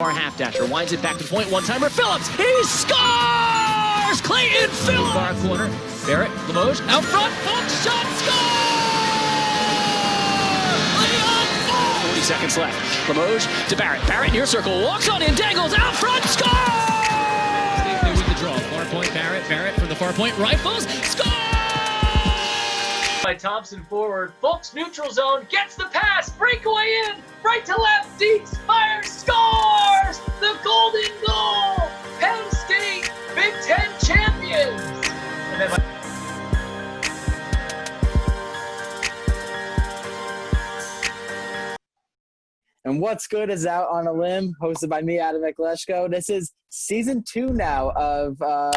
Our half-dasher winds it back to point, one-timer, Phillips, he scores! Clayton Phillips! Far corner, Barrett, Limoges, out front, Fox shot, score! Leon 40 seconds left, Limoges to Barrett, Barrett near circle, walks on in, dangles, out front, score! They win the draw, far point, Barrett from the far point, rifles, score! By Thompson forward, Fulks neutral zone, gets the pass, breakaway in, right to left, Deeks fires, scores! The golden goal! Penn State, Big Ten champions! And then And what's good is Out on a Limb, hosted by me, Adam Mikleshko. This is season 2 now of Out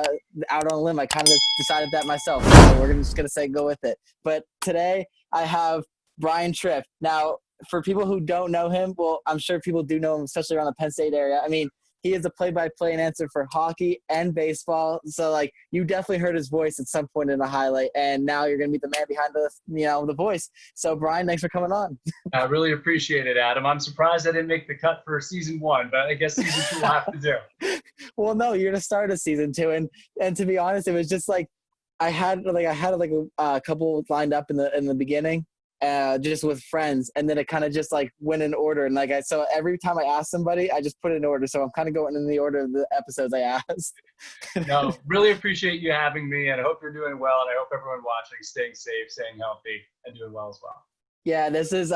on a Limb. I kind of decided that myself, so we're just going to say go with it. But today I have Brian Tripp. Now, for people who don't know him, well, I'm sure people do know him, especially around the Penn State area. I mean, he is a play-by-play announcer for hockey and baseball. So, like, you definitely heard his voice at some point in a highlight, and now you're going to be the man behind the voice. So, Brian, thanks for coming on. I really appreciate it, Adam. I'm surprised I didn't make the cut for season 1, but I guess season 2 will have to do. Well, no, you're the start of season 2, and to be honest, it was just like I had a couple lined up in the beginning. Just with friends, and then it kind of just like went in order, and so every time I ask somebody, I just put it in order. So I'm kind of going in the order of the episodes I asked. No, really appreciate you having me, and I hope you're doing well, and I hope everyone watching is staying safe, staying healthy, and doing well as well. Yeah, this is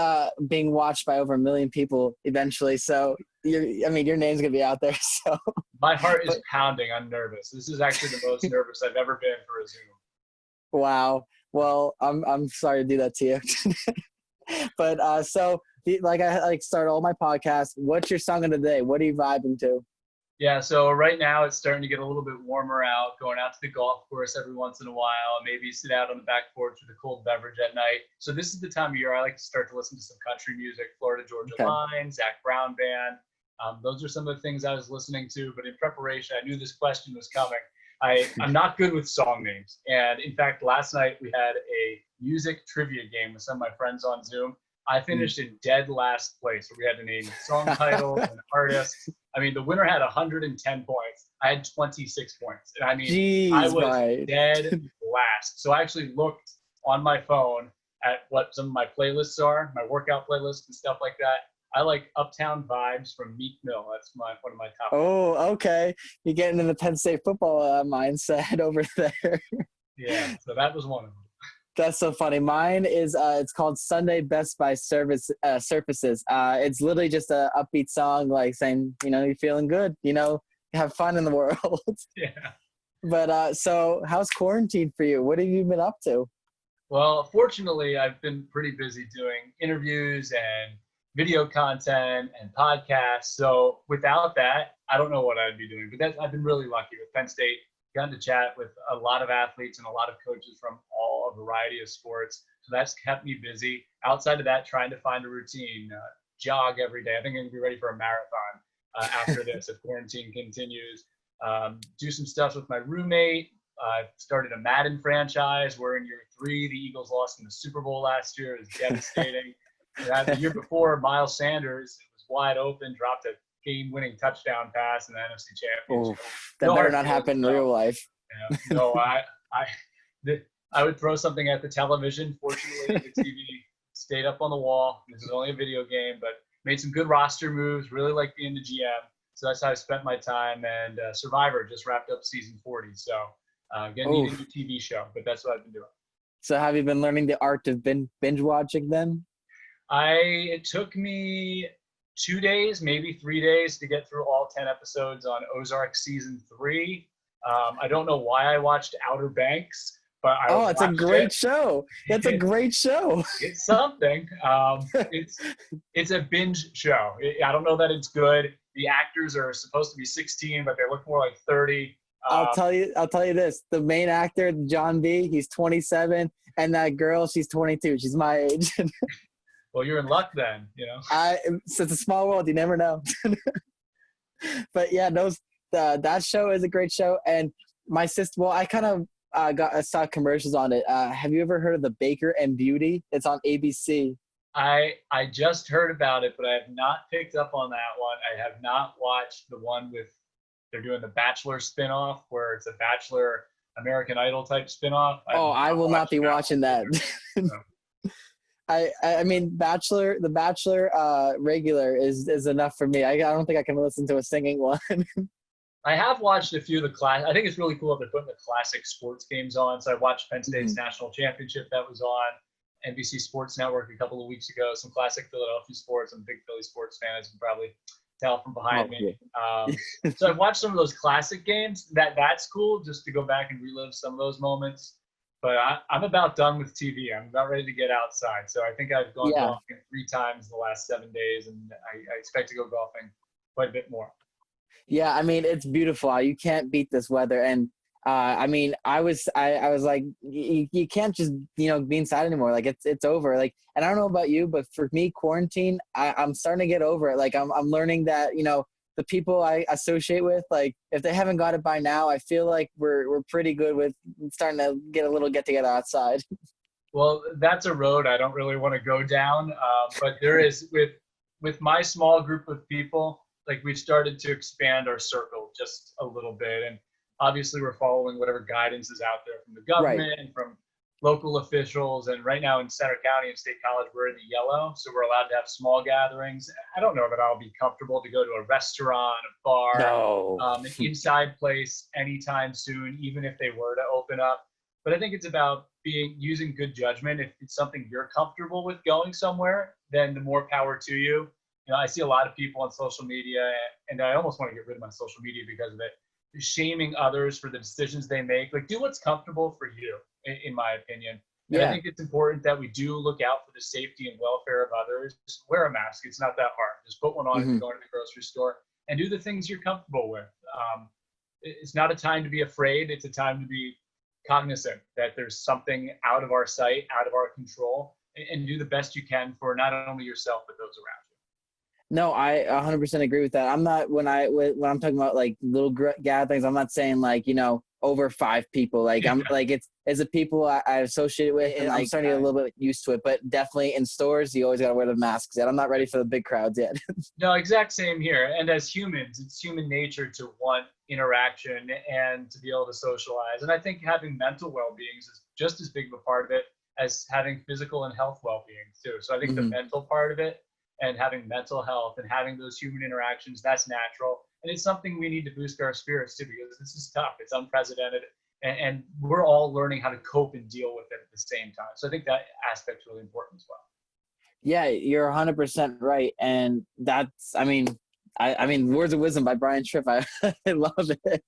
being watched by over 1 million people eventually. So your name's gonna be out there. So my heart is pounding. I'm nervous. This is actually the most nervous I've ever been for a Zoom. Wow. Well, I'm sorry to do that to you. But I start all my podcasts. What's your song of the day? What are you vibing to? Yeah, so right now it's starting to get a little bit warmer out, going out to the golf course every once in a while, maybe sit out on the back porch with a cold beverage at night. So this is the time of year I like to start to listen to some country music, Florida Georgia Line, Zach Brown Band. Those are some of the things I was listening to, but in preparation, I knew this question was coming. I'm not good with song names. And in fact, last night we had a music trivia game with some of my friends on Zoom. I finished in dead last place, where we had to name song titles and artists. I mean, the winner had 110 points. I had 26 points. And I mean, Jeez, I was dead last. So I actually looked on my phone at what some of my playlists are, my workout playlists and stuff like that. I like Uptown Vibes from Meek Mill. That's one of my top. Oh, okay. You're getting in the Penn State football mindset over there. Yeah, so that was one of them. That's so funny. Mine is it's called Sunday Best by Surfaces. It's literally just a upbeat song, like saying, you're feeling good, have fun in the world. Yeah. But so how's quarantine for you? What have you been up to? Well, fortunately, I've been pretty busy doing interviews and video content and podcasts. So without that, I don't know what I'd be doing. But I've been really lucky with Penn State. Gotten to chat with a lot of athletes and a lot of coaches from a variety of sports. So that's kept me busy. Outside of that, trying to find a routine, jog every day. I think I'm going to be ready for a marathon after this if quarantine continues. Do some stuff with my roommate. I've started a Madden franchise. We're in year 3. The Eagles lost in the Super Bowl last year. It was devastating. The year before, Miles Sanders was wide open, dropped a game-winning touchdown pass in the NFC Championship. That better not happen in real life. Yeah, no, I would throw something at the television. Fortunately, the TV stayed up on the wall. This is only a video game, but made some good roster moves. Really like being the GM. So that's how I spent my time. And Survivor just wrapped up season 40. So getting a new TV show, but that's what I've been doing. So have you been learning the art of binge watching then? It took me 2 days, maybe 3 days to get through all 10 episodes on Ozark season 3. I don't know why I watched Outer Banks, but it's a great show. That's a great show. It's something. It's a binge show. I don't know that it's good. The actors are supposed to be 16, but they look more like 30. I'll tell you this. The main actor, John B., he's 27, and that girl, she's 22. She's my age. Well, you're in luck then, It's a small world. You never know. But yeah, that show is a great show. And my sister, I kind of I saw commercials on it. Have you ever heard of The Baker and Beauty? It's on ABC. I just heard about it, but I have not picked up on that one. I have not watched the one with they're doing the Bachelor spinoff where it's a Bachelor American Idol type spinoff. I will not be watching that. So. I mean, the Bachelor regular is enough for me. I don't think I can listen to a singing one. I have watched a few of the class. I think it's really cool that they're putting the classic sports games on. So I watched Penn State's national championship that was on NBC Sports Network a couple of weeks ago. Some classic Philadelphia sports. I'm a big Philly sports fan, as you can probably tell from behind me. So I've watched some of those classic games. That's cool, just to go back and relive some of those moments. But I'm about done with TV. I'm about ready to get outside. So I think I've gone golfing 3 times in the last 7 days, and I expect to go golfing quite a bit more. Yeah, I mean, it's beautiful. You can't beat this weather. And I mean, I was like, you can't just, be inside anymore. Like it's over. Like, and I don't know about you, but for me, quarantine, I'm starting to get over it. Like I'm learning that, the people I associate with, like if they haven't got it by now, I feel like we're pretty good with starting to get a little get together outside. Well, that's a road I don't really want to go down. But there is with my small group of people, like we've started to expand our circle just a little bit. And obviously we're following whatever guidance is out there from the government and from local officials. And right now in Center County and State College, we're in the yellow. So we're allowed to have small gatherings. I don't know that I'll be comfortable to go to a restaurant, a bar, an inside place anytime soon, even if they were to open up. But I think it's about using good judgment. If it's something you're comfortable with going somewhere, then the more power to you. I see a lot of people on social media, and I almost want to get rid of my social media because of it, shaming others for the decisions they make. Like, do what's comfortable for you, in my opinion. And I think it's important that we do look out for the safety and welfare of others. Just wear a mask. It's not that hard. Just put one on if you're going to the grocery store, and do the things you're comfortable with. It's not a time to be afraid. It's a time to be cognizant that there's something out of our sight, out of our control, and do the best you can for not only yourself, but those around you. No, I 100% agree with that. I'm not when I'm talking about like little gatherings. I'm not saying like over 5 people. Like I'm like it's the people I associate with, and I'm starting to get a little bit used to it. But definitely in stores, you always got to wear the masks. Yet I'm not ready for the big crowds yet. No, exact same here. And as humans, it's human nature to want interaction and to be able to socialize. And I think having mental well-being is just as big of a part of it as having physical and health well-being too. So I think the mental part of it, and having mental health and having those human interactions, that's natural. And it's something we need to boost our spirits too, because this is tough. It's unprecedented. And we're all learning how to cope and deal with it at the same time. So I think that aspect's really important as well. Yeah, you're 100% right. And that's, I mean, Words of Wisdom by Brian Tripp. I love it.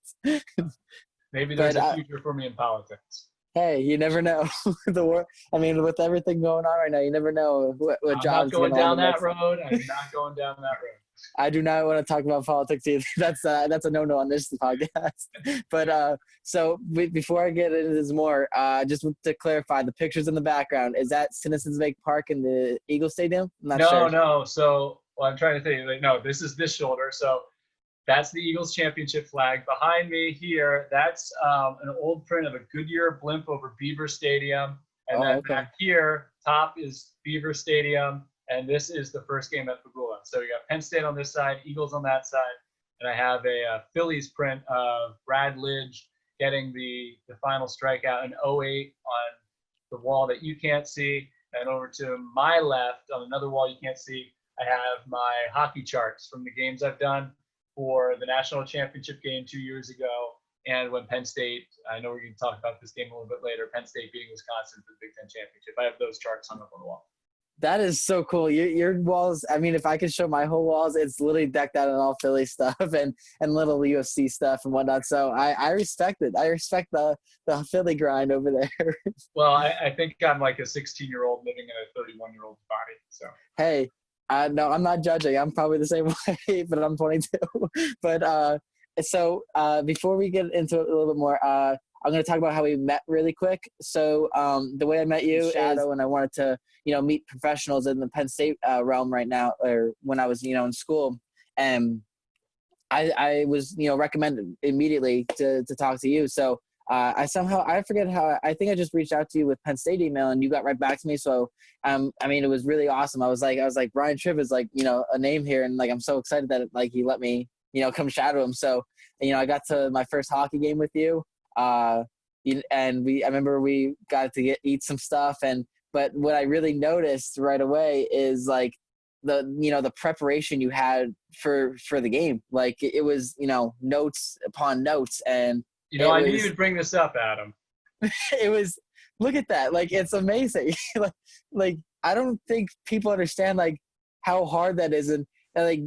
Maybe there's a future for me in politics. Hey, you never know. With everything going on right now, you never know what jobs. I'm not going down that road. I'm not going down that road. I do not want to talk about politics either. That's a no-no on this podcast. But so before I get into this more, just to clarify, the pictures in the background, is that Citizens Bank Park in the Eagle Stadium? I'm not sure. No. So I'm trying to think. No, this is this shoulder. So that's the Eagles championship flag. Behind me here, that's an old print of a Goodyear blimp over Beaver Stadium. And then back here, top is Beaver Stadium. And this is the first game at Pagula. So you got Penn State on this side, Eagles on that side. And I have a Phillies print of Brad Lidge getting the final strikeout in 08 on the wall that you can't see. And over to my left, on another wall you can't see, I have my hockey charts from the games I've done for the national championship game 2 years ago, and when Penn State, I know we're going to talk about this game a little bit later, Penn State beating Wisconsin for the Big Ten championship. I have those charts hung up on the wall. That is so cool. Your walls, I mean, if I could show my whole walls, it's literally decked out in all Philly stuff and little UFC stuff and whatnot. So I respect it. I respect the Philly grind over there. Well, I think I'm like a 16-year-old living in a 31-year-old's body. So hey, no, I'm not judging. I'm probably the same way, but I'm 22. But so before we get into it a little bit more, I'm going to talk about how we met really quick. So the way I met you is, and I wanted to, meet professionals in the Penn State realm right now, or when I was, in school. And I was, recommended immediately to talk to you. So I forget how, I think I just reached out to you with Penn State email and you got right back to me. So, I mean, it was really awesome. I was like, Brian Tripp is like, a name here. And like, I'm so excited that like he let me, come shadow him. So, I got to my first hockey game with you. And I remember we got to eat some stuff. But what I really noticed right away is like the preparation you had for the game. Like it was, notes upon notes. And I knew you'd bring this up, Adam. It was, look at that. Like, it's amazing. like, I don't think people understand like how hard that is. And like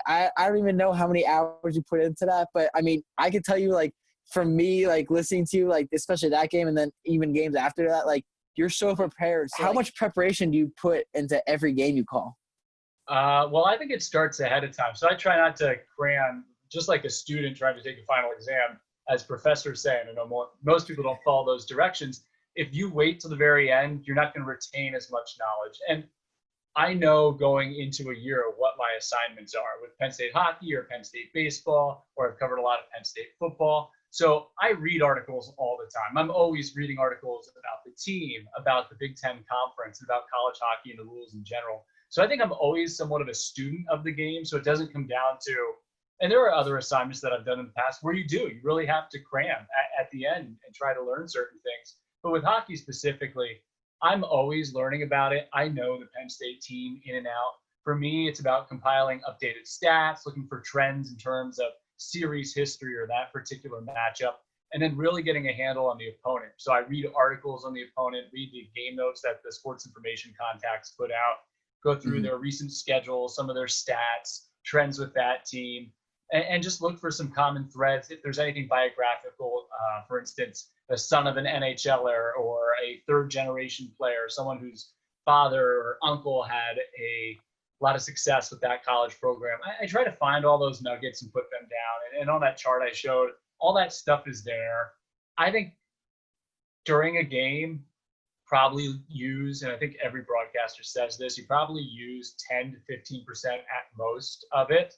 I don't even know how many hours you put into that, but I mean, I could tell you like, from me, like listening to you, like especially that game and then even games after that, like you're so prepared. So how much preparation do you put into every game you call? Well, I think it starts ahead of time. So I try not to cram, just like a student trying to take a final exam, as professors say, and I know most people don't follow those directions. If you wait till the very end, you're not going to retain as much knowledge. And I know going into a year what my assignments are with Penn State hockey or Penn State baseball, or I've covered a lot of Penn State football. So I read articles all the time. I'm always reading articles about the team, about the Big Ten Conference, about college hockey and the rules in general. So I think I'm always somewhat of a student of the game. So it doesn't come down to, and there are other assignments that I've done in the past where you really have to cram at the end and try to learn certain things. But with hockey specifically, I'm always learning about it. I know the Penn State team in and out. For me, it's about compiling updated stats, looking for trends in terms of series history or that particular matchup, and then really getting a handle on the opponent. So I read articles on the opponent, read the game notes that the sports information contacts put out, go through their recent schedules, some of their stats, trends with that team, and just look for some common threads. If there's anything biographical, for instance, the son of an NHLer or a third generation player, someone whose father or uncle had a lot of success with that college program. I try to find all those nuggets and put them down. And on that chart I showed, all that stuff is there. I think during a game, probably use, and I think every broadcaster says this, you probably use 10 to 15% at most of it.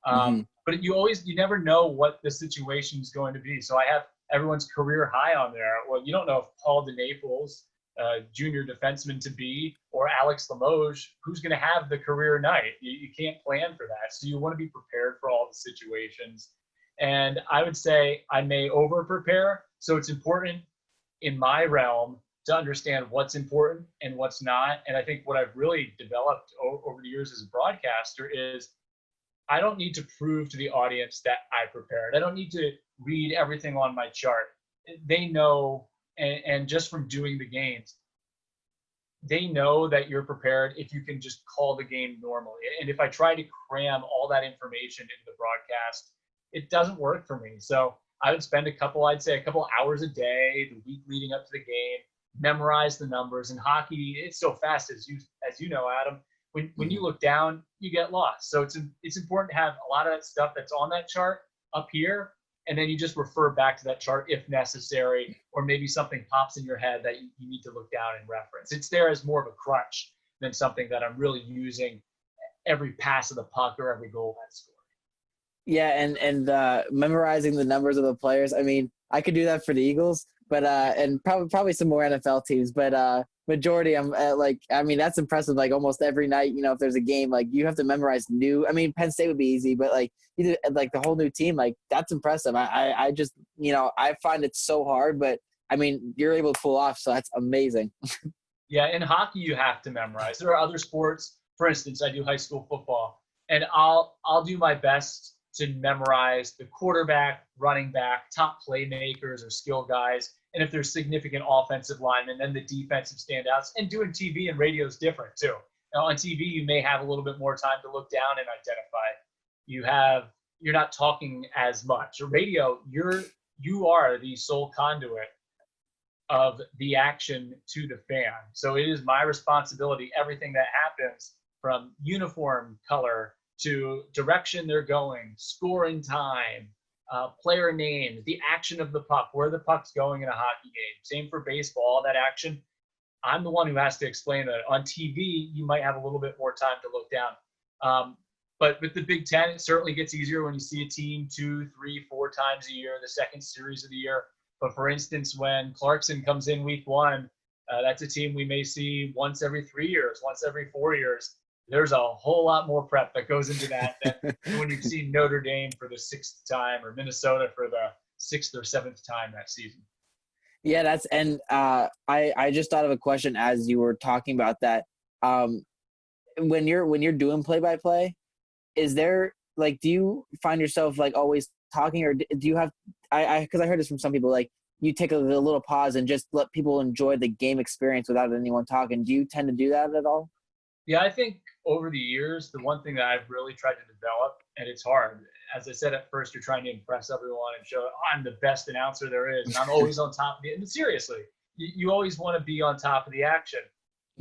But you never know what the situation is going to be. So I have everyone's career high on there. Well, you don't know if Paul DeNaples, junior defenseman to be, or Alex Limoges, who's going to have the career night. You can't plan for that. So you want to be prepared for all the situations. And I would say I may over prepare. So it's important in my realm to understand what's important and what's not. And I think what I've really developed over the years as a broadcaster is I don't need to prove to the audience that I prepared. I don't need to read everything on my chart. They know, and just from doing the games, they know that you're prepared if you can just call the game normally. And if I try to cram all that information into the broadcast, it doesn't work for me. So I would spend a couple hours a day, the week leading up to the game, memorize the numbers. In hockey, it's so fast, as you know, Adam. When you look down, you get lost. So it's important to have a lot of that stuff that's on that chart up here, and then you just refer back to that chart if necessary, or maybe something pops in your head that you need to look down and reference. It's there as more of a crutch than something that I'm really using every pass of the puck or every goal that's scored. Yeah, and memorizing the numbers of the players. I mean, I could do that for the Eagles, but and probably some more NFL teams, but majority I'm that's impressive. Like almost every night, if there's a game, like you have to memorize new. I mean, Penn State would be easy, but like either like the whole new team, like that's impressive. I just I find it so hard, but I mean you're able to pull off, so that's amazing. Yeah, in hockey you have to memorize. There are other sports. For instance, I do high school football, and I'll do my best to memorize the quarterback, running back, top playmakers or skill guys. And if there's significant offensive linemen, then the defensive standouts. And doing TV and radio is different too. Now on TV, you may have a little bit more time to look down and identify. You're not talking as much. Or radio, you are the sole conduit of the action to the fan. So it is my responsibility, everything that happens from uniform color to direction they're going, scoring time, player names, the action of the puck, where the puck's going in a hockey game. Same for baseball, all that action. I'm the one who has to explain that. On TV, you might have a little bit more time to look down. But with the Big Ten, it certainly gets easier when you see a team 2, 3, 4 times a year, the second series of the year. But for instance, when Clarkson comes in week one, that's a team we may see once every 3 years, once every 4 years. There's a whole lot more prep that goes into that than when you've seen Notre Dame for the 6th time or Minnesota for the 6th or 7th time that season. Yeah, I just thought of a question as you were talking about that. When you're doing play-by-play, is there like, do you find yourself like always talking, or do you have, because I heard this from some people, like you take a little pause and just let people enjoy the game experience without anyone talking. Do you tend to do that at all? Yeah, I think over the years, the one thing that I've really tried to develop, and it's hard, as I said at first, you're trying to impress everyone and show I'm the best announcer there is, and I'm always on top of it. And seriously, you always want to be on top of the action.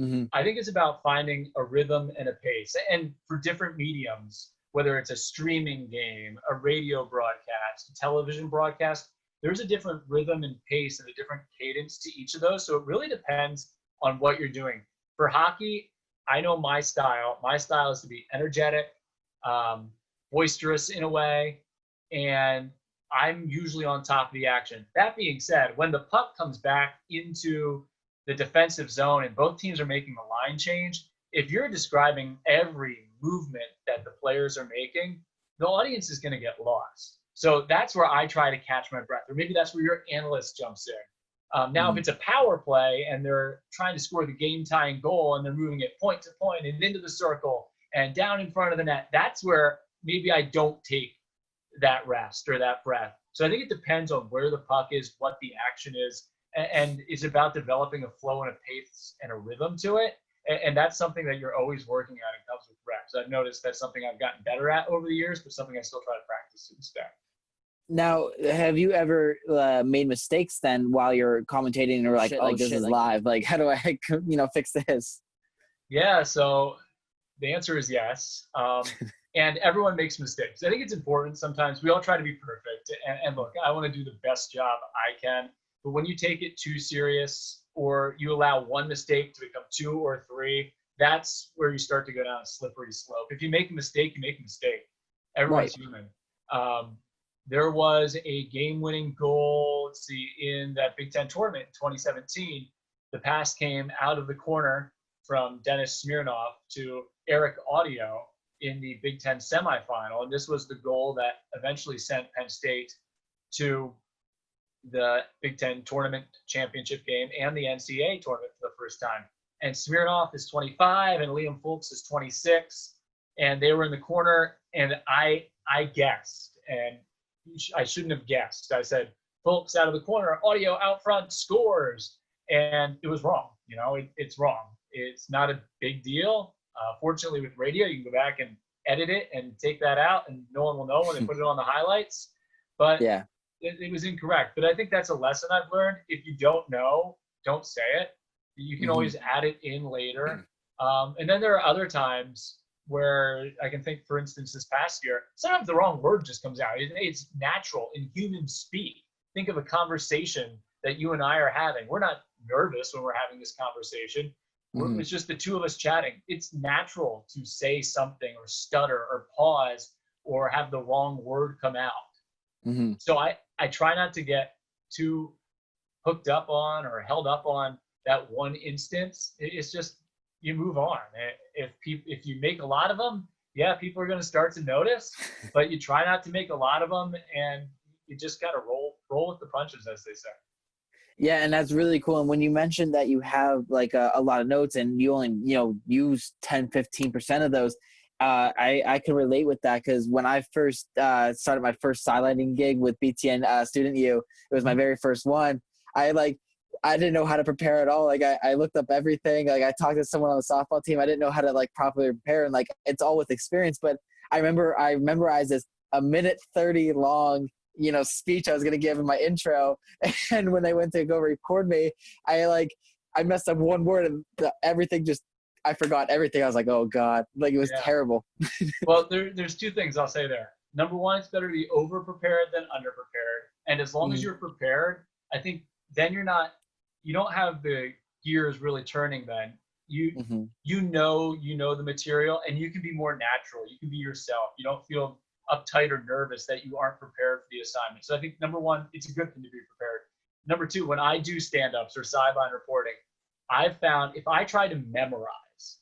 Mm-hmm. I think it's about finding a rhythm and a pace. And for different mediums, whether it's a streaming game, a radio broadcast, a television broadcast, there's a different rhythm and pace and a different cadence to each of those. So it really depends on what you're doing. For hockey, I know my style. My style is to be energetic, boisterous in a way, and I'm usually on top of the action. That being said, when the puck comes back into the defensive zone and both teams are making a line change, if you're describing every movement that the players are making, the audience is going to get lost. So that's where I try to catch my breath, or maybe that's where your analyst jumps in. Now, if it's a power play and they're trying to score the game-tying goal and they're moving it point to point and into the circle and down in front of the net, that's where maybe I don't take that rest or that breath. So I think it depends on where the puck is, what the action is, and it's about developing a flow and a pace and a rhythm to it. And that's something that you're always working at and comes with reps. I've noticed that's something I've gotten better at over the years, but something I still try to practice to this day. Now, have you ever made mistakes then while you're commentating, or like, this is live? Like, how do I, fix this? Yeah, so the answer is yes. And everyone makes mistakes. I think it's important sometimes. We all try to be perfect. And look, I want to do the best job I can. But when you take it too serious, or you allow one mistake to become 2 or 3, that's where you start to go down a slippery slope. If you make a mistake, you make a mistake. Everyone's human. There was a game-winning goal, in that Big Ten tournament in 2017. The pass came out of the corner from Dennis Smirnov to Eric Audio in the Big Ten semifinal. And this was the goal that eventually sent Penn State to the Big Ten tournament championship game and the NCAA tournament for the first time. And Smirnov is 25 and Liam Fultz is 26. And they were in the corner, and I guessed, and I shouldn't have guessed. I said, Fultz out of the corner, Audio out front, scores. And it was wrong. It's wrong. It's not a big deal. Fortunately, with radio, you can go back and edit it and take that out, and no one will know when they put it on the highlights. But yeah, it was incorrect. But I think that's a lesson I've learned. If you don't know, don't say it. You can always add it in later. And then there are other times where I can think, for instance, this past year, sometimes the wrong word just comes out. It's natural in human speak. Think of a conversation that you and I are having. We're not nervous when we're having this conversation. It's just the two of us chatting. It's natural to say something or stutter or pause or have the wrong word come out. So I try not to get too hooked up on or held up on that one instance. It's just, you move on. If you make a lot of them, people are going to start to notice, but you try not to make a lot of them, and you just got to roll with the punches, as they say. Yeah, and that's really cool. And when you mentioned that you have like a lot of notes and you only, use 10, 15% of those, I can relate with that, because when I first started my first sidelining gig with BTN Student U, it was my very first one. I didn't know how to prepare at all. Like I looked up everything. Like I talked to someone on the softball team. I didn't know how to like properly prepare, and like it's all with experience. But I remember I memorized this 1:30 long, speech I was gonna give in my intro. And when they went to go record me, I messed up one word and everything I forgot everything. I was like, oh God, like it was terrible. Well, there's two things I'll say there. Number one, it's better to be over prepared than under prepared. And as long as you're prepared, I think then you don't have the gears really turning then. You know the material, and you can be more natural. You can be yourself. You don't feel uptight or nervous that you aren't prepared for the assignment. So I think number one, it's a good thing to be prepared. Number two, when I do stand-ups or sideline reporting, I've found if I try to memorize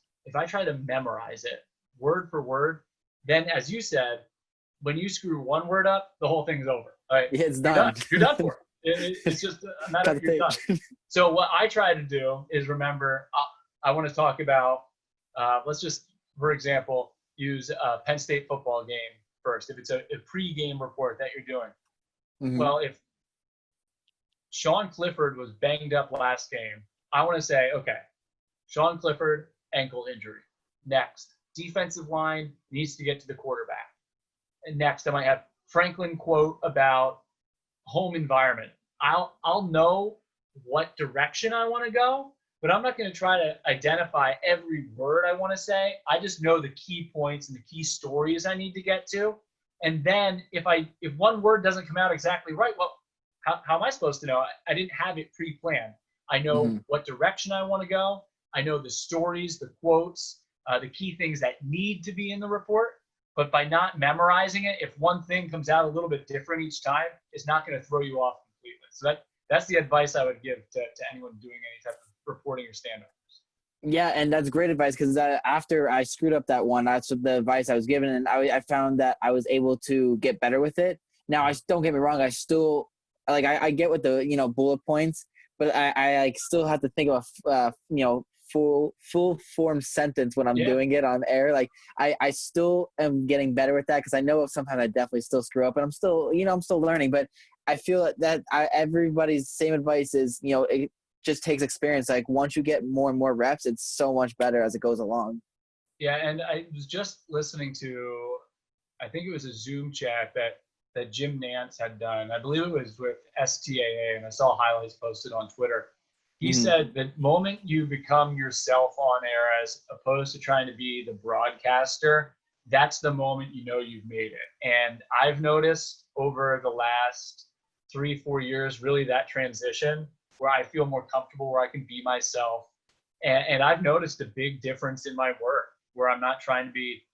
it word for word, then as you said, when you screw one word up, the whole thing's over. All right, Yeah, it's you're done. You're done for it. It's just a matter of you're done. So what I try to do is remember, I want to talk about, let's just, for example, use a Penn State football game first. If it's a pre-game report that you're doing. Mm-hmm. Well, if Sean Clifford was banged up last game, I want to say, okay, Sean Clifford, ankle injury. Next, defensive line needs to get to the quarterback. And next, I might have Franklin quote about home environment. I'll know what direction I want to go, but I'm not going to try to identify every word I want to say. I just know the key points and the key stories I need to get to. And then if one word doesn't come out exactly right, well, how am I supposed to know? I didn't have it pre-planned. I know what direction I want to go. I know the stories, the quotes, the key things that need to be in the report. But by not memorizing it, if one thing comes out a little bit different each time, it's not going to throw you off completely. So that's the advice I would give to anyone doing any type of reporting or stand-up. Yeah, and that's great advice because after I screwed up that one, that's the advice I was given, and I found that I was able to get better with it. Now, don't get me wrong, I still I get with the bullet points, but I still have to think of a full form sentence when I'm doing it on air. Like I still am getting better with that because I know sometimes I definitely still screw up, and I'm still learning. But I feel that everybody's same advice is it just takes experience. Like once you get more and more reps, it's so much better as it goes along. Yeah, and I was just listening to, I think it was a Zoom chat that Jim Nantz had done. I believe it was with STAA, and I saw highlights posted on Twitter. He said the moment you become yourself on air as opposed to trying to be the broadcaster, that's the moment you've made it. And I've noticed over the last 3-4 years, really that transition where I feel more comfortable, where I can be myself. And I've noticed a big difference in my work where I'm not trying to be,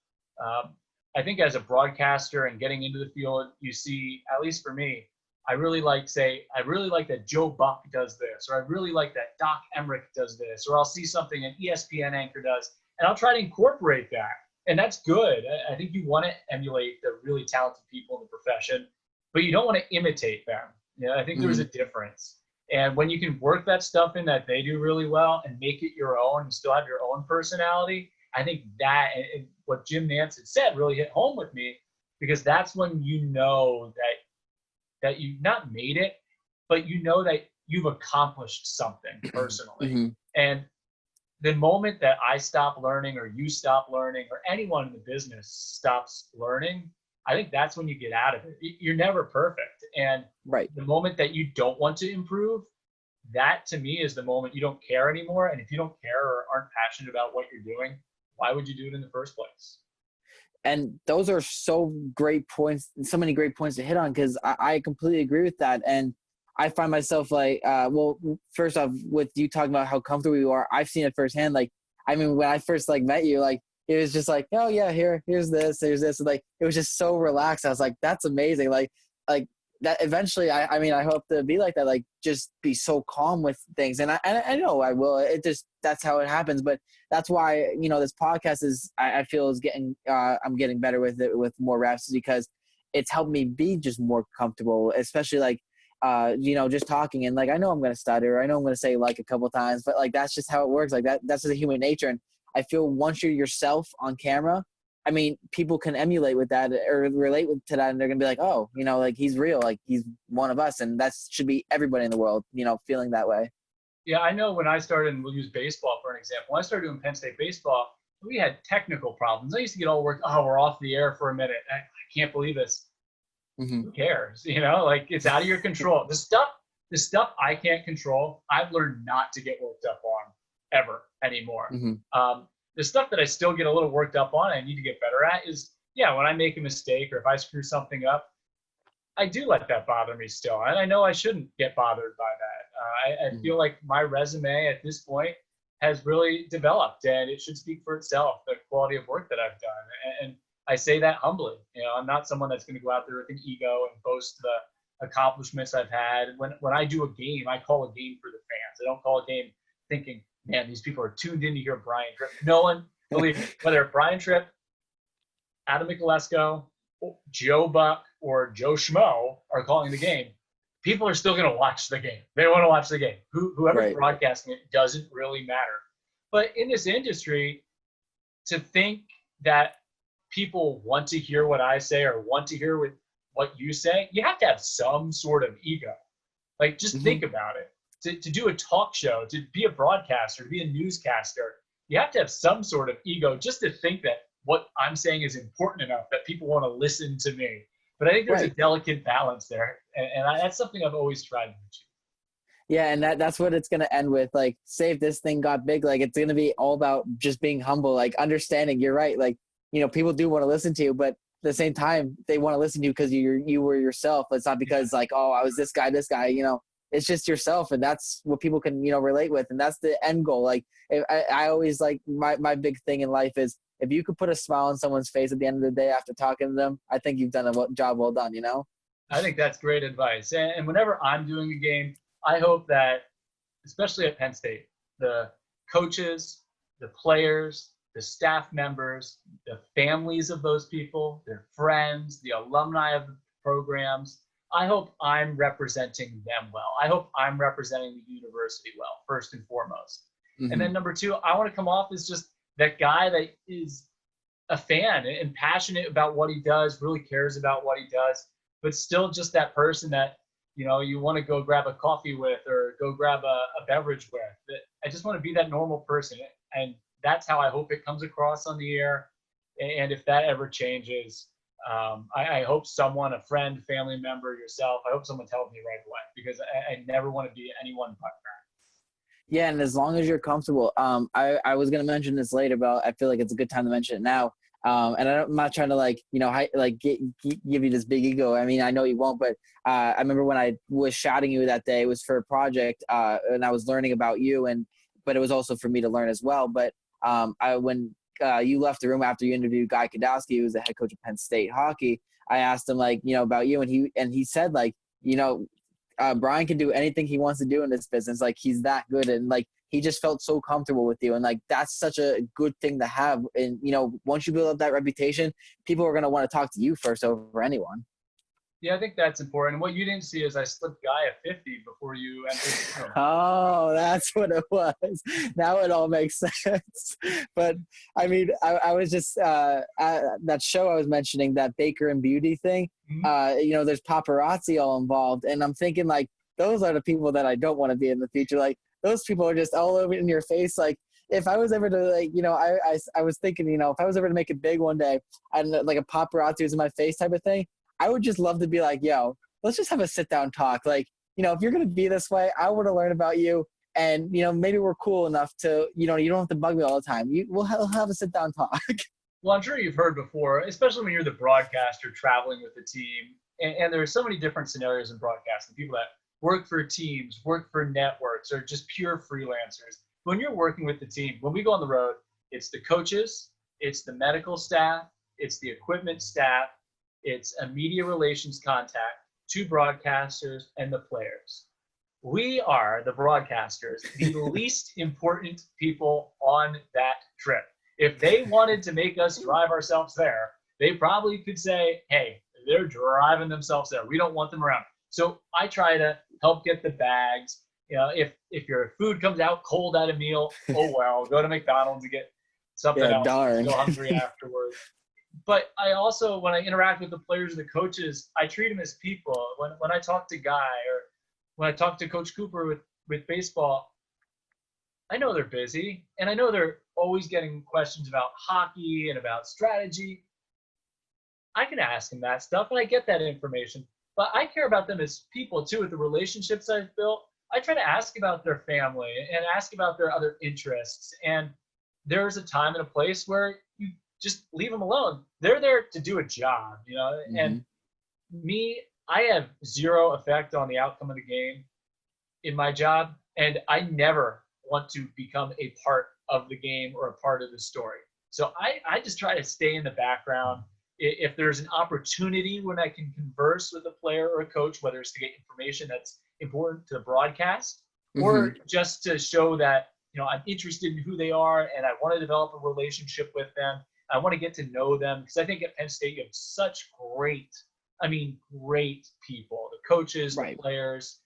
I think as a broadcaster and getting into the field, you see, at least for me, I really like that Joe Buck does this, or I really like that Doc Emmerich does this, or I'll see something an ESPN anchor does, and I'll try to incorporate that. And that's good. I think you want to emulate the really talented people in the profession, but you don't want to imitate them. I think there's a difference. And when you can work that stuff in that they do really well and make it your own and still have your own personality, I think that, and what Jim Nantz had said really hit home with me, because that's when you know that you've not made it, but you know that you've accomplished something personally. And the moment that I stop learning, or you stop learning, or anyone in the business stops learning, I think that's when you get out of it. You're never perfect. And the moment that you don't want to improve, that to me is the moment you don't care anymore. And if you don't care or aren't passionate about what you're doing, why would you do it in the first place? And those are so great points, so many great points to hit on, because I completely agree with that. And I find myself like, first off, with you talking about how comfortable you are, I've seen it firsthand. Like, I mean, when I first met you, it was just like, oh yeah, here's this. It was just so relaxed. I was like, that's amazing. Like that eventually, I hope to be like that, like just be so calm with things. And I know I will. That's how it happens. But that's why, this podcast is, I feel is getting, I'm getting better with it with more reps, because it's helped me be just more comfortable, especially just talking. And I know I'm going to stutter. I know I'm going to say a couple of times, but that's just how it works. That's just human nature. And I feel once you're yourself on camera, I mean, people can emulate with that or relate to that, and they're gonna be like, oh, he's real, he's one of us, and that should be everybody in the world, feeling that way. Yeah, I know when I started, and we'll use baseball for an example. When I started doing Penn State baseball, we had technical problems. I used to get all worked. Oh, we're off the air for a minute. I can't believe this. Who cares? It's out of your control. The stuff I can't control, I've learned not to get worked up on ever anymore. The stuff that I still get a little worked up on, I need to get better at is, when I make a mistake or if I screw something up, I do let that bother me still. And I know I shouldn't get bothered by that. I feel like my resume at this point has really developed, and it should speak for itself, the quality of work that I've done. And I say that humbly. I'm not someone that's going to go out there with an ego and boast accomplishments I've had. When I do a game, I call a game for the fans. I don't call a game thinking, man, these people are tuned in to hear Brian Tripp. No one, believe me, whether Brian Tripp, Adam Michalesco, Joe Buck, or Joe Schmo are calling the game, people are still going to watch the game. They want to watch the game. Whoever's Right. broadcasting it doesn't really matter. But in this industry, to think that people want to hear what I say or want to hear what you say, you have to have some sort of ego. Like, just think about it. To do a talk show, to be a broadcaster, to be a newscaster, you have to have some sort of ego just to think that what I'm saying is important enough that people want to listen to me. But I think there's a delicate balance there, and that's something I've always tried to achieve. Yeah, and that's what it's going to end with. Like, say if this thing got big, like, it's going to be all about just being humble, like, understanding. You're right. Like, you know, people do want to listen to you, but at the same time, they want to listen to you because you were yourself. It's not because, like, oh, I was this guy, you know. It's just yourself, and that's what people can, you know, relate with, and that's the end goal. Like, I always, like, my big thing in life is if you could put a smile on someone's face at the end of the day after talking to them, I think you've done a job well done, you know? I think that's great advice. And whenever I'm doing a game, I hope that, especially at Penn State, the coaches, the players, the staff members, the families of those people, their friends, the alumni of the programs, I hope I'm representing them well. I hope I'm representing the university well, first and foremost. And then number two, I want to come off as just that guy that is a fan and passionate about what he does, really cares about what he does, but still just that person that, you know, you want to go grab a coffee with or go grab a beverage with. I just want to be that normal person. And that's how I hope it comes across on the air. And if that ever changes, I hope someone, a friend, family member, yourself, I hope someone tells me right away, because I never want to be anyone but that. Yeah, and as long as you're comfortable, I was gonna mention this later, but I feel like it's a good time to mention it now. And I'm not trying to, like, you know, give you this big ego. I mean, I know you won't, but I remember when I was shouting you that day, it was for a project, and I was learning about you, but it was also for me to learn as well. But when you left the room after you interviewed Guy Gadowsky, who was the head coach of Penn State Hockey, I asked him, like, you know, about you, and he said, like, you know, Brian can do anything he wants to do in this business. Like, he's that good, and, like, he just felt so comfortable with you, and, like, that's such a good thing to have. And, you know, once you build up that reputation, people are going to want to talk to you first over anyone. Yeah, I think that's important. And what you didn't see is I slipped Guy a 50 before you entered the room. Oh, that's what it was. Now it all makes sense. But I mean, I was just that show I was mentioning, that Baker and Beauty thing. You know, there's paparazzi all involved, and I'm thinking, like, those are the people that I don't want to be in the future. Like, those people are just all over in your face. Like, if I was ever to, like, you know, I was thinking, you know, if I was ever to make it big one day, and, like, a paparazzi was in my face type of thing, I would just love to be like, yo, let's just have a sit down talk. Like, you know, if you're going to be this way, I want to learn about you. And, you know, maybe we're cool enough to, you know, you don't have to bug me all the time. We'll have a sit down talk. Well, I'm sure you've heard before, especially when you're the broadcaster traveling with the team. And there are so many different scenarios in broadcasting. People that work for teams, work for networks, or just pure freelancers. When you're working with the team, when we go on the road, it's the coaches, it's the medical staff, it's the equipment staff, it's a media relations contact, 2 broadcasters, and the players. We are, the broadcasters, the least important people on that trip. If they wanted to make us drive ourselves there, they probably could say, hey, they're driving themselves there. We don't want them around. So I try to help get the bags. You know, if your food comes out cold at a meal, oh well, go to McDonald's to get something else. Darn. Go hungry afterwards. But I also, when I interact with the players and the coaches, I treat them as people. When I talk to Guy, or when I talk to Coach Cooper with baseball, I know they're busy, and I know they're always getting questions about hockey and about strategy. I can ask them that stuff, and I get that information. But I care about them as people, too, with the relationships I've built. I try to ask about their family and ask about their other interests. And there's a time and a place where you just leave them alone. They're there to do a job, you know. And me, I have zero effect on the outcome of the game in my job, and I never want to become a part of the game or a part of the story. So I just try to stay in the background if there's an opportunity when I can converse with a player or a coach, whether it's to get information that's important to the broadcast or just to show that, I'm interested in who they are and I want to develop a relationship with them. I want to get to know them because I think at Penn State you have such great people, the coaches, the players,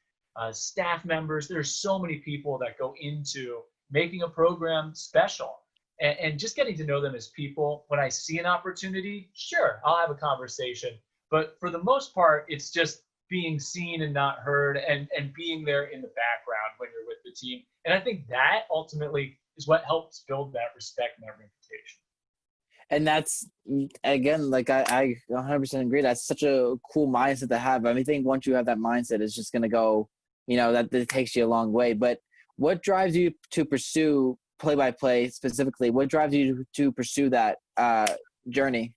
staff members. There's so many people that go into making a program special. And just getting to know them as people. When I see an opportunity, sure, I'll have a conversation. But for the most part, it's just being seen and not heard and being there in the background when you're with the team. And I think that ultimately is what helps build that respect and that reputation. And that's, again, like I 100% agree. That's such a cool mindset to have. I think once you have that mindset, it's just going to go, that takes you a long way. But what drives you to pursue play-by-play specifically? What drives you to pursue that journey?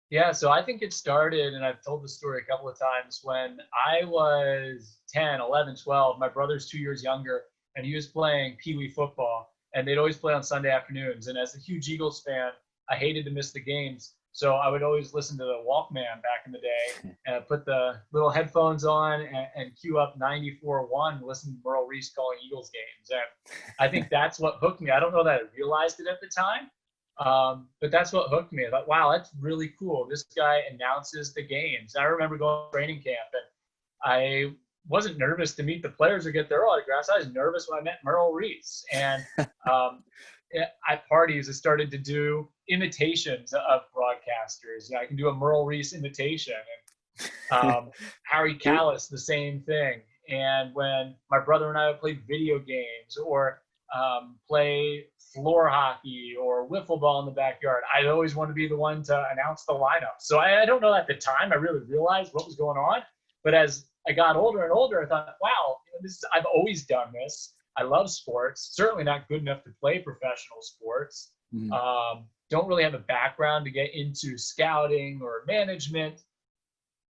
Yeah, so I think it started, and I've told the story a couple of times, when I was 10, 11, 12. My brother's 2 years younger, and he was playing Pee Wee football, and they'd always play on Sunday afternoons. And as a huge Eagles fan, I hated to miss the games. So I would always listen to the Walkman back in the day and put the little headphones on and cue up 94.1, listen to Merle Reese calling Eagles games. And I think that's what hooked me. I don't know that I realized it at the time, but that's what hooked me. I thought, wow, that's really cool. This guy announces the games. I remember going to training camp, and I wasn't nervous to meet the players or get their autographs. I was nervous when I met Merle Reese. And at parties, I started to do imitations of broadcasters. I can do a Merle Reese imitation, and Harry Callis, the same thing. And when my brother and I would play video games or play floor hockey or wiffle ball in the backyard, I'd always want to be the one to announce the lineup. So I don't know at the time I really realized what was going on, but as I got older and older, I thought, wow, I've always done this. I love sports, certainly not good enough to play professional sports. Don't really have a background to get into scouting or management.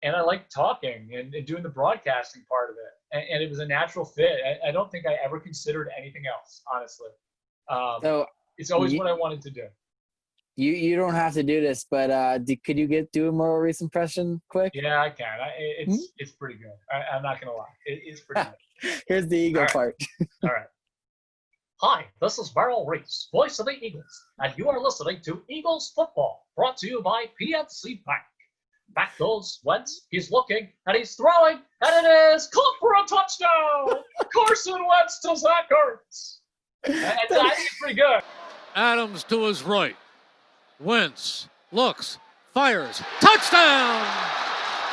And I like talking and doing the broadcasting part of it. And it was a natural fit. I don't think I ever considered anything else, honestly. So it's always what I wanted to do. You don't have to do this, but could you do a Merle Reese impression quick? Yeah, I can. It's pretty good. I'm not going to lie. It's pretty good. Here's the Eagle part. All right. Hi, this is Merle Reese, voice of the Eagles, and you are listening to Eagles Football, brought to you by PNC Bank. Back goes Wentz. He's looking, and he's throwing, and it is caught for a touchdown. Carson Wentz to Zach Ertz. I think it's pretty good. Adams to his right. Wentz looks, fires, touchdown!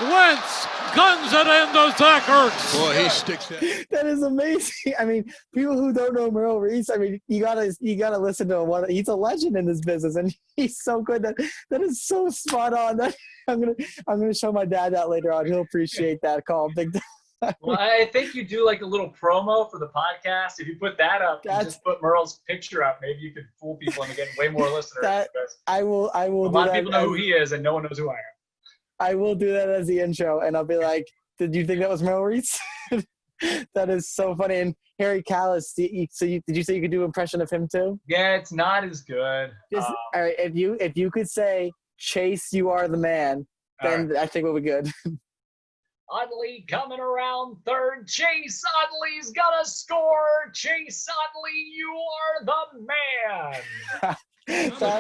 Wentz guns it into Zach Ertz. Boy, he sticks that. That is amazing. I mean, people who don't know Merle Reese, I mean, you gotta listen to him. He's a legend in this business, and he's so good. That is so spot on. I'm gonna show my dad that later on. He'll appreciate that call big time. Well, I think you do like a little promo for the podcast. If you put that up, and just put Merle's picture up, maybe you could fool people into getting way more listeners. I will. A lot of people know who he is, and no one knows who I am. I will do that as the intro, and I'll be like, "Did you think that was Merle Reese?" That is so funny. And Harry Callis, did you say you could do an impression of him too? Yeah, it's not as good. All right, if you could say, "Chase, you are the man," then right. I think we'll be good. Utley coming around third. Chase Utley's gonna score. Chase Utley, you are the man.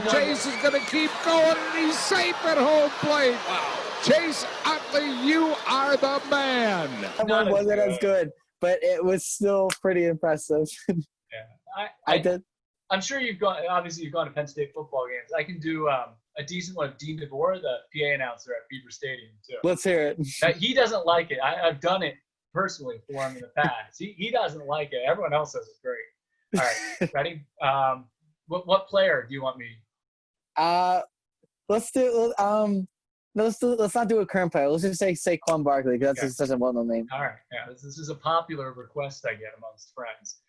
Chase is going to keep going, and he's safe at home plate. Wow. Chase Utley, you are the man. That one wasn't as good, but it was still pretty impressive. Yeah, I did. I'm sure you've gone to Penn State football games. I can do a decent one of Dean DeBoer, the PA announcer at Beaver Stadium, too. Let's hear it. He doesn't like it. I've done it personally for him in the past. He doesn't like it. Everyone else says it's great. All right, ready? What player do you want me? Let's not do a current player. Let's just say Saquon Barkley, because that's such a well-known name. All right, yeah, this is a popular request I get amongst friends.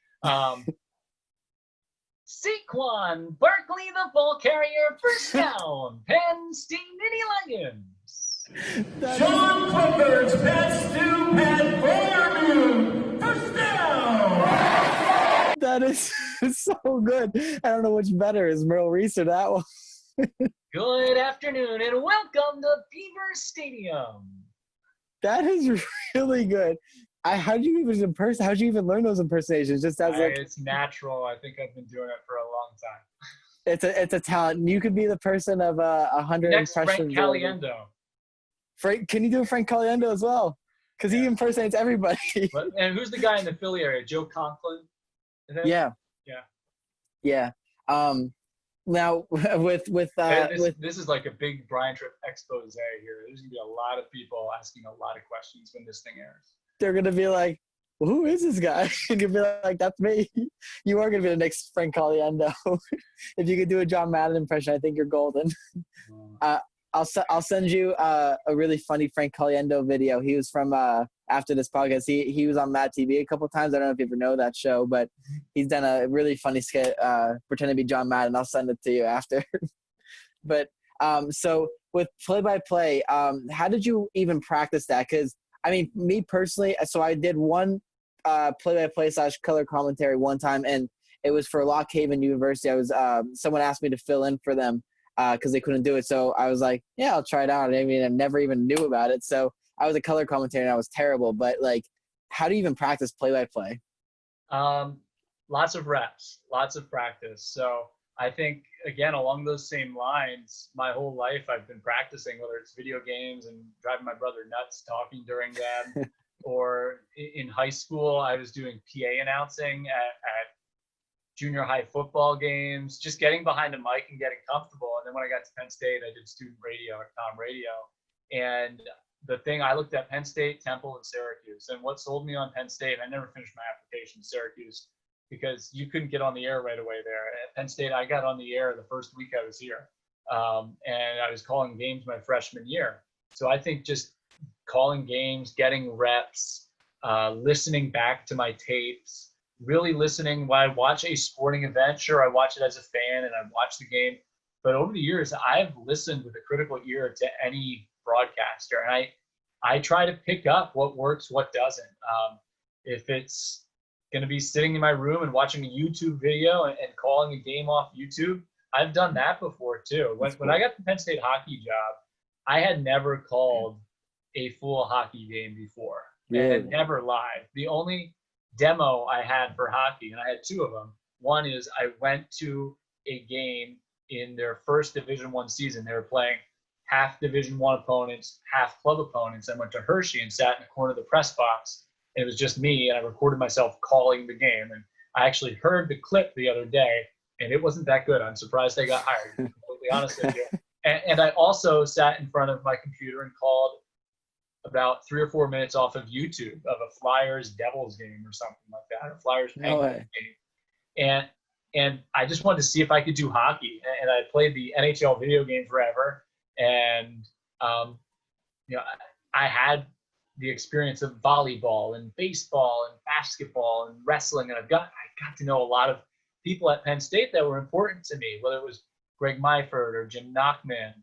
Saquon Barkley, the ball carrier, first down. Penn State Mini Lions. Sean Clifford's pass to Pat Fairview, first down. That is so good. I don't know which better is Merle Reese or that one. Good afternoon and welcome to Beaver Stadium. That is really good. How'd you even learn those impersonations? Just as like It's natural. I think I've been doing it for a long time. it's a talent. You could be the person of 100 Next, impressions. Frank Caliendo. Frank, can you do Frank Caliendo as well? Because he impersonates everybody. And who's the guy in the Philly area? Joe Conklin? Yeah. Now with this is like a big Brian Tripp expose here. There's gonna be a lot of people asking a lot of questions when this thing airs. they're gonna be like, well, who is this guy? And you'll be like, that's me. You are gonna be the next Frank Caliendo. If you could do a John Madden impression, I think you're golden. I'll send you a really funny Frank Caliendo video. He was from after this podcast. He was on Mad TV a couple times. I don't know if you ever know that show, but he's done a really funny skit pretending to be John Madden. I'll send it to you after. But so with play-by-play, how did you even practice that? Because I mean, me personally, so I did one play-by-play / color commentary one time, and it was for Lock Haven University. I was someone asked me to fill in for them because they couldn't do it. So I was like, yeah, I'll try it out. I mean, I never even knew about it. So I was a color commentator and I was terrible. But like, how do you even practice play-by-play? Lots of reps, lots of practice. So I think, again, along those same lines, my whole life I've been practicing, whether it's video games and driving my brother nuts talking during them, or in high school, I was doing PA announcing at junior high football games, just getting behind a mic and getting comfortable. And then when I got to Penn State, I did student radio at Tom Radio. And the thing, I looked at Penn State, Temple, and Syracuse. And what sold me on Penn State, I never finished my application to Syracuse because you couldn't get on the air right away there. At Penn State, I got on the air the first week I was here. And I was calling games my freshman year. So I think just calling games, getting reps, listening back to my tapes, really listening when I watch a sporting event. Sure, I watch it as a fan and I watch the game. But over the years, I've listened with a critical ear to any broadcaster. And I try to pick up what works, what doesn't. If it's going to be sitting in my room and watching a YouTube video and calling a game off YouTube, I've done that before too. When I got the Penn State hockey job, I had never called a full hockey game before. Really? And never live. The only demo I had for hockey, and I had two of them. One is I went to a game in their first Division I season. They were playing half Division I opponents, half club opponents. I went to Hershey and sat in the corner of the press box. And it was just me, and I recorded myself calling the game. And I actually heard the clip the other day, and it wasn't that good. I'm surprised I got hired, to be completely honest with you. And I also sat in front of my computer and called about 3 or 4 minutes off of YouTube of a Flyers Devils game or something like that, or Flyers Penguins game. And I just wanted to see if I could do hockey. And I played the NHL video game forever. And, I had the experience of volleyball and baseball and basketball and wrestling. And I got to know a lot of people at Penn State that were important to me, whether it was Greg Myford or Jim Nachman.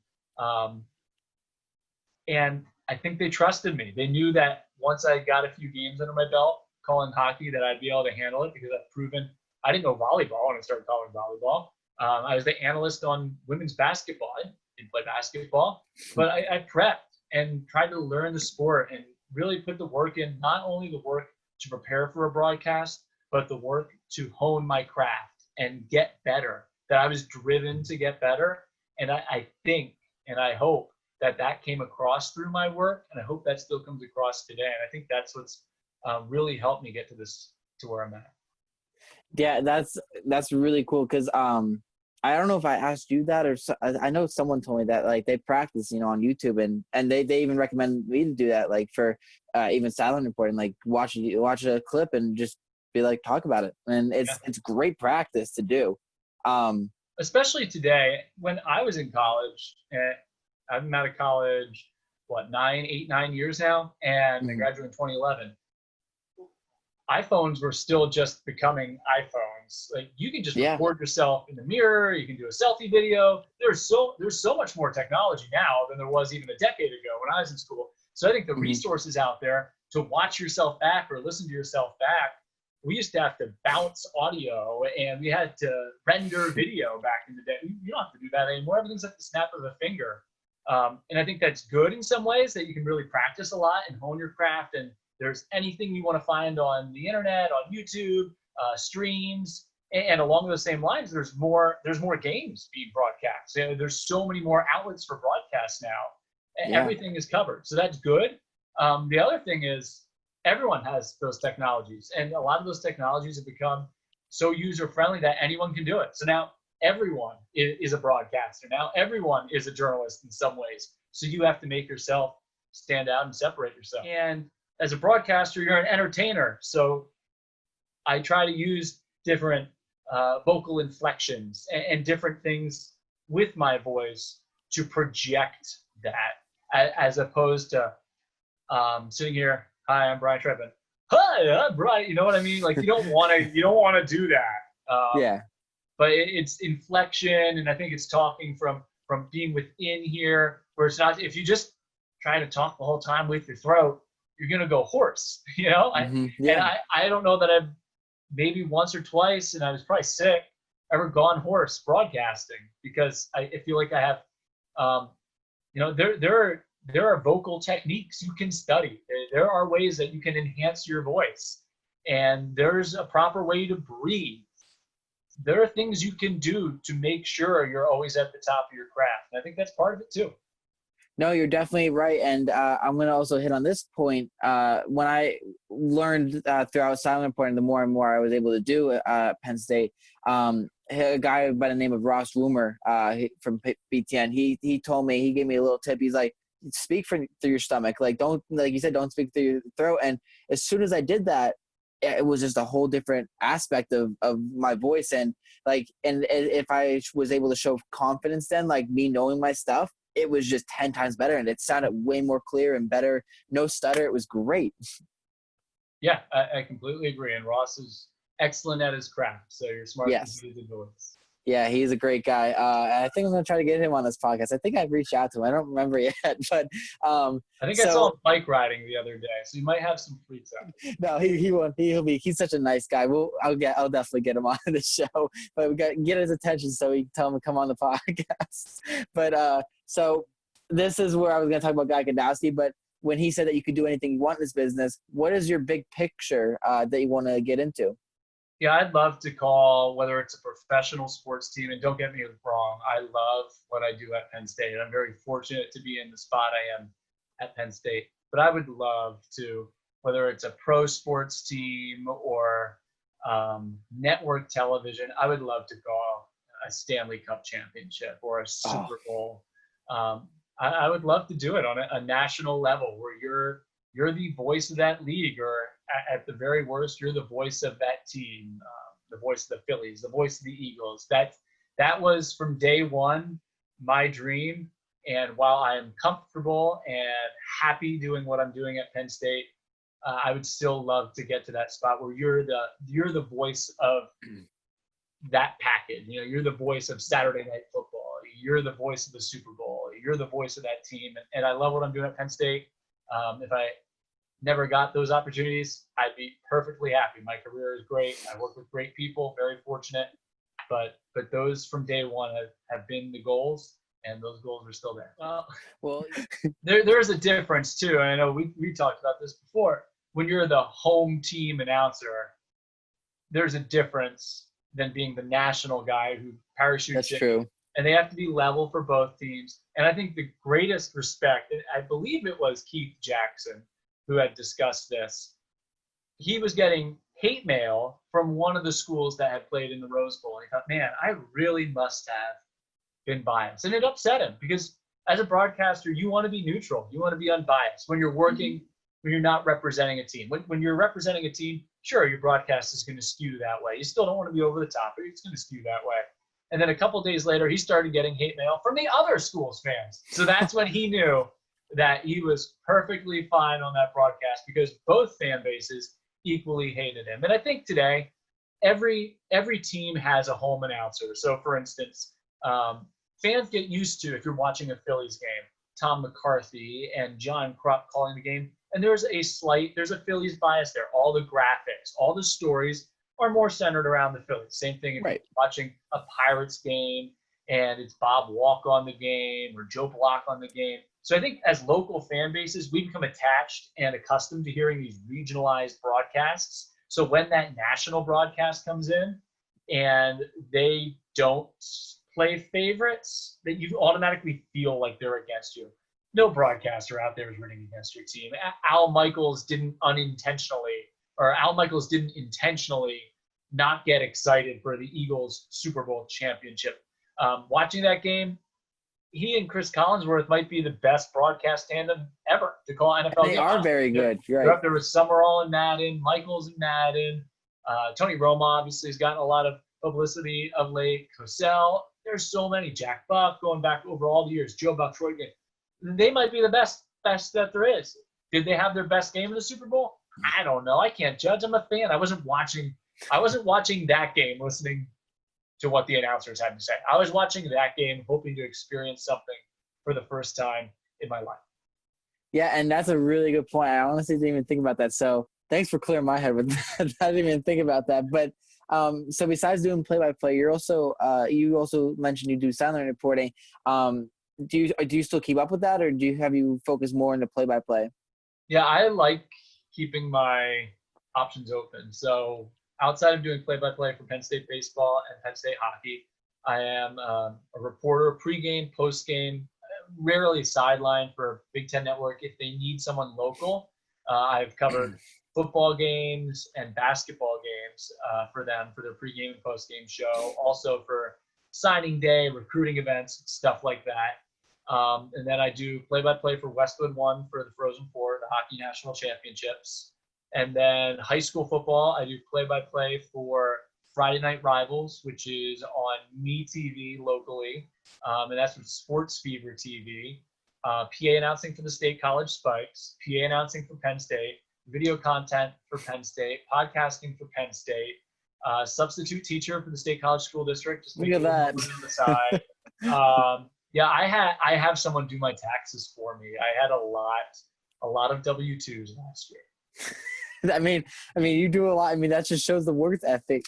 And I think they trusted me. They knew that once I got a few games under my belt calling hockey that I'd be able to handle it because I've proven I didn't know volleyball when I started calling volleyball. I was the analyst on women's basketball. I didn't play basketball, but I prepped and tried to learn the sport and really put the work in, not only the work to prepare for a broadcast, but the work to hone my craft and get better, that I was driven to get better. And I think, and I hope that came across through my work, and I hope that still comes across today. And I think that's what's really helped me get to where I'm at. Yeah, that's really cool because I don't know if I asked you that or I know someone told me that like they practice, on YouTube and they even recommend me to do that, like for even silent reporting, like watch a clip and just be like, talk about it. And it's great practice to do. Especially today when I was in college, and I've been out of college, 9 years now, and I graduated in 2011. iPhones were still just becoming iPhones. Like you can just record yourself in the mirror. You can do a selfie video. There's so much more technology now than there was even a decade ago when I was in school. So I think the resources out there to watch yourself back or listen to yourself back we used to have to bounce audio and we had to render video back in the day. You don't have to do that anymore. Everything's at the snap of a finger. And I think that's good in some ways, that you can really practice a lot and hone your craft. And there's anything you want to find on the internet, on YouTube, streams, and along those same lines, there's more games being broadcast. There's so many more outlets for broadcast now. And everything is covered. So that's good. The other thing is everyone has those technologies, and a lot of those technologies have become so user-friendly that anyone can do it. So now everyone is a broadcaster. Now everyone is a journalist in some ways. So you have to make yourself stand out and separate yourself. And as a broadcaster, you're an entertainer. So I try to use different vocal inflections and different things with my voice to project that, as opposed to sitting here, hi, I'm Brian Tripp. Hi, I'm Brian. You know what I mean? Like, you don't want to do that. But it's inflection, and I think it's talking from being within here, where it's not, if you just try to talk the whole time with your throat, you're going to go hoarse, you know? And I don't know that I've maybe once or twice, and I was probably sick, ever gone hoarse broadcasting, because I feel like I have, there are vocal techniques you can study. There are ways that you can enhance your voice, and there's a proper way to breathe. There are things you can do to make sure you're always at the top of your craft. And I think that's part of it too. No, you're definitely right. And I'm going to also hit on this point. When I learned throughout silent reporting, the more and more I was able to do at Penn State, a guy by the name of Ross Loomer from BTN, he told me, he gave me a little tip. He's like, speak through your stomach. Like, don't, like you said, don't speak through your throat. And as soon as I did that, it was just a whole different aspect of my voice. And if I was able to show confidence then, like me knowing my stuff, it was just 10 times better, and it sounded way more clear and better. No stutter. It was great. Yeah, I completely agree. And Ross is excellent at his craft. So you're smart to use the voice. Yeah, he's a great guy. I think I'm going to try to get him on this podcast. I think I've reached out to him. I don't remember yet, but I think I saw him bike riding the other day, so you might have some free time. No, he won't. He's such a nice guy. I'll definitely get him on the show, but we got to get his attention so we can tell him to come on the podcast. But so this is where I was going to talk about Guy Gadowsky, but when he said that you could do anything you want in this business, what is your big picture that you want to get into? Yeah, I'd love to call, whether it's a professional sports team, and don't get me wrong, I love what I do at Penn State. I'm very fortunate to be in the spot I am at Penn State. But I would love to, whether it's a pro sports team or network television, I would love to call a Stanley Cup championship or a Super Bowl. I would love to do it on a national level where you're the voice of that league, or at the very worst, you're the voice of that team, the voice of the Phillies, the voice of the Eagles. That was from day one my dream. And while I am comfortable and happy doing what I'm doing at Penn State, I would still love to get to that spot where you're the voice of that package. You know, you're the voice of Saturday Night Football. You're the voice of the Super Bowl. You're the voice of that team. And I love what I'm doing at Penn State. If I never got those opportunities, I'd be perfectly happy. My career is great. I work with great people, very fortunate. But those from day one have been the goals, and those goals are still there. Well, there's a difference too. And I know we talked about this before. When you're the home team announcer, there's a difference than being the national guy who parachutes. That's true. And they have to be level for both teams. And I think the greatest respect, I believe it was Keith Jackson who had discussed this. He was getting hate mail from one of the schools that had played in the Rose Bowl. And he thought, man, I really must have been biased. And it upset him because as a broadcaster, you want to be neutral. You want to be unbiased. When you're working, when you're not representing a team. When you're representing a team, sure, your broadcast is going to skew that way. You still don't want to be over the top, but it's going to skew that way. And then a couple days later, he started getting hate mail from the other school's fans. So that's when he knew that he was perfectly fine on that broadcast because both fan bases equally hated him. And I think today, every team has a home announcer. So, for instance, fans get used to, if you're watching a Phillies game, Tom McCarthy and John Krupp calling the game. And there's a Phillies bias there. All the graphics, all the stories are more centered around the Phillies. Same thing if you're watching a Pirates game and it's Bob Walk on the game or Joe Block on the game. So I think as local fan bases, we become attached and accustomed to hearing these regionalized broadcasts. So when that national broadcast comes in and they don't play favorites, that you automatically feel like they're against you. No broadcaster out there is rooting against your team. Al Michaels didn't intentionally not get excited for the Eagles Super Bowl championship. Watching that game, he and Chris Collinsworth might be the best broadcast tandem ever to call NFL games. They are very good. You're right. There was Summerall and Madden, Michaels and Madden. Tony Romo obviously has gotten a lot of publicity of late. Cosell. There's so many. Jack Buck going back over all the years. Joe Buck, Troy. They might be the best that there is. Did they have their best game in the Super Bowl? I don't know. I can't judge. I'm a fan. I wasn't watching that game listening to what the announcers had to say. I was watching that game hoping to experience something for the first time in my life. Yeah, and that's a really good point. I honestly didn't even think about that. So thanks for clearing my head with that. I didn't even think about that. But so besides doing play-by-play, you also mentioned you do sideline reporting. Do you still keep up with that, or have you focused more into play-by-play? Yeah, I like keeping my options open. So outside of doing play-by-play for Penn State baseball and Penn State hockey, I am a reporter pregame, postgame, rarely sideline for Big Ten Network if they need someone local. I've covered football games and basketball games for them for their pregame and postgame show, also for signing day, recruiting events, stuff like that. And then I do play-by-play for Westwood One for the Frozen Four, the Hockey National Championships. And then high school football, I do play-by-play for Friday Night Rivals, which is on MeTV locally. And that's with Sports Fever TV. PA announcing for the State College Spikes, PA announcing for Penn State, video content for Penn State, podcasting for Penn State, substitute teacher for the State College School District. Just look at that. On the side. Yeah, I have someone do my taxes for me. I had a lot of W-2s last year. I mean, you do a lot. I mean, that just shows the work ethic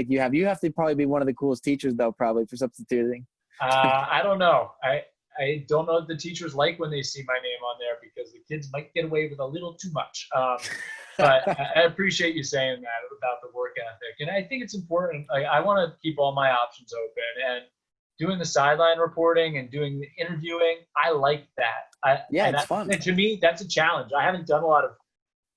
you have. You have to probably be one of the coolest teachers, though, probably for substituting. I don't know. I don't know if the teachers like when they see my name on there because the kids might get away with a little too much. But I appreciate you saying that about the work ethic, and I think it's important. I want to keep all my options open, and doing the sideline reporting and doing the interviewing, I like that. It's fun. And to me, that's a challenge. I haven't done a lot of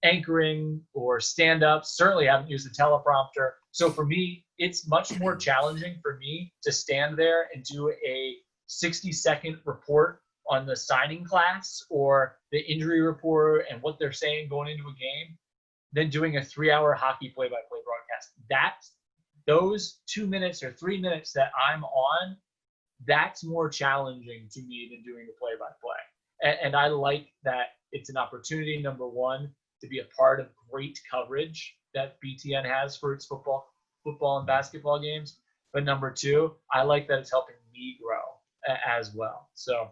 anchoring or stand-ups. Certainly haven't used a teleprompter. So for me, it's much more challenging for me to stand there and do a 60-second report on the signing class or the injury report and what they're saying going into a game than doing a 3-hour hockey play-by-play broadcast. Those 2 minutes or 3 minutes that I'm on, that's more challenging to me than doing the play-by-play. And I like that it's an opportunity, number one, to be a part of great coverage that BTN has for its football and basketball games. But number two, I like that it's helping me grow as well. So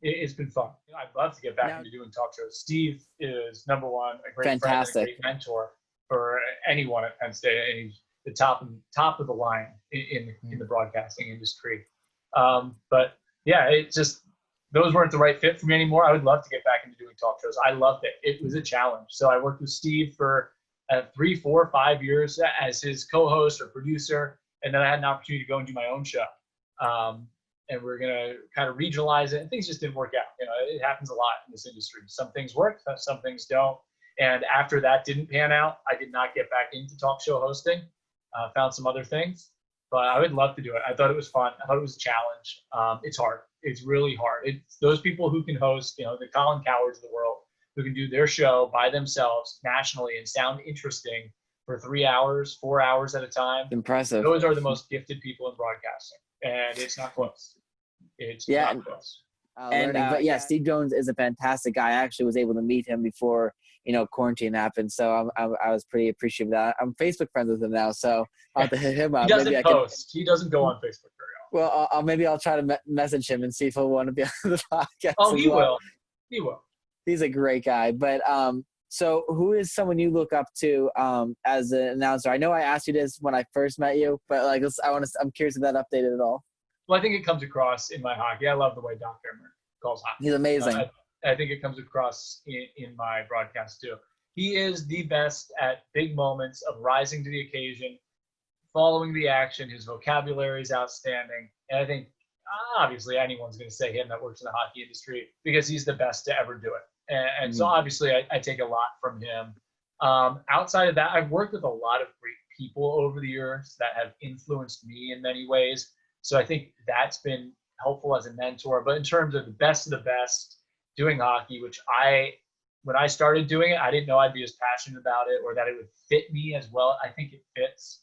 it's been fun. I'd love to get back into doing talk shows. Steve is, number one, a great friend and a great mentor for anyone at Penn State. And he's the top of the line in the broadcasting industry. But yeah, it just, those weren't the right fit for me anymore. I would love to get back into doing talk shows. I loved it. It was a challenge. So I worked with Steve for 3, 4, 5 years as his co-host or producer. And then I had an opportunity to go and do my own show. And we're going to kind of regionalize it. And things just didn't work out. You know, it happens a lot in this industry. Some things work, some things don't. And after that didn't pan out, I did not get back into talk show hosting. Found some other things. But I would love to do it. I thought it was fun. I thought it was a challenge. It's hard. It's really hard. It's those people who can host, you know, the Colin Cowards of the world, who can do their show by themselves nationally and sound interesting for 3 hours, 4 hours at a time. Impressive. Those are the most gifted people in broadcasting. And it's not close. It's not close. But Steve Jones is a fantastic guy. I actually was able to meet him before, quarantine happened. So I was pretty appreciative of that. I'm Facebook friends with him now, so I'll have to hit him up. He doesn't post. He doesn't go on Facebook very often. Well, maybe I'll try to message him and see if he'll want to be on the podcast. Oh, he will. He will. He's a great guy. But so who is someone you look up to as an announcer? I know I asked you this when I first met you, but like I'm curious if that updated at all. Well, I think it comes across in my hockey. I love the way Doc Emmer calls hockey. He's amazing. I think it comes across in my broadcast too. He is the best at big moments of rising to the occasion, following the action. His vocabulary is outstanding. And I think obviously anyone's going to say him that works in the hockey industry because he's the best to ever do it. And so obviously I take a lot from him. Outside of that, I've worked with a lot of great people over the years that have influenced me in many ways. So I think that's been helpful as a mentor. But in terms of the best doing hockey, which when I started doing it, I didn't know I'd be as passionate about it or that it would fit me as well. I think it fits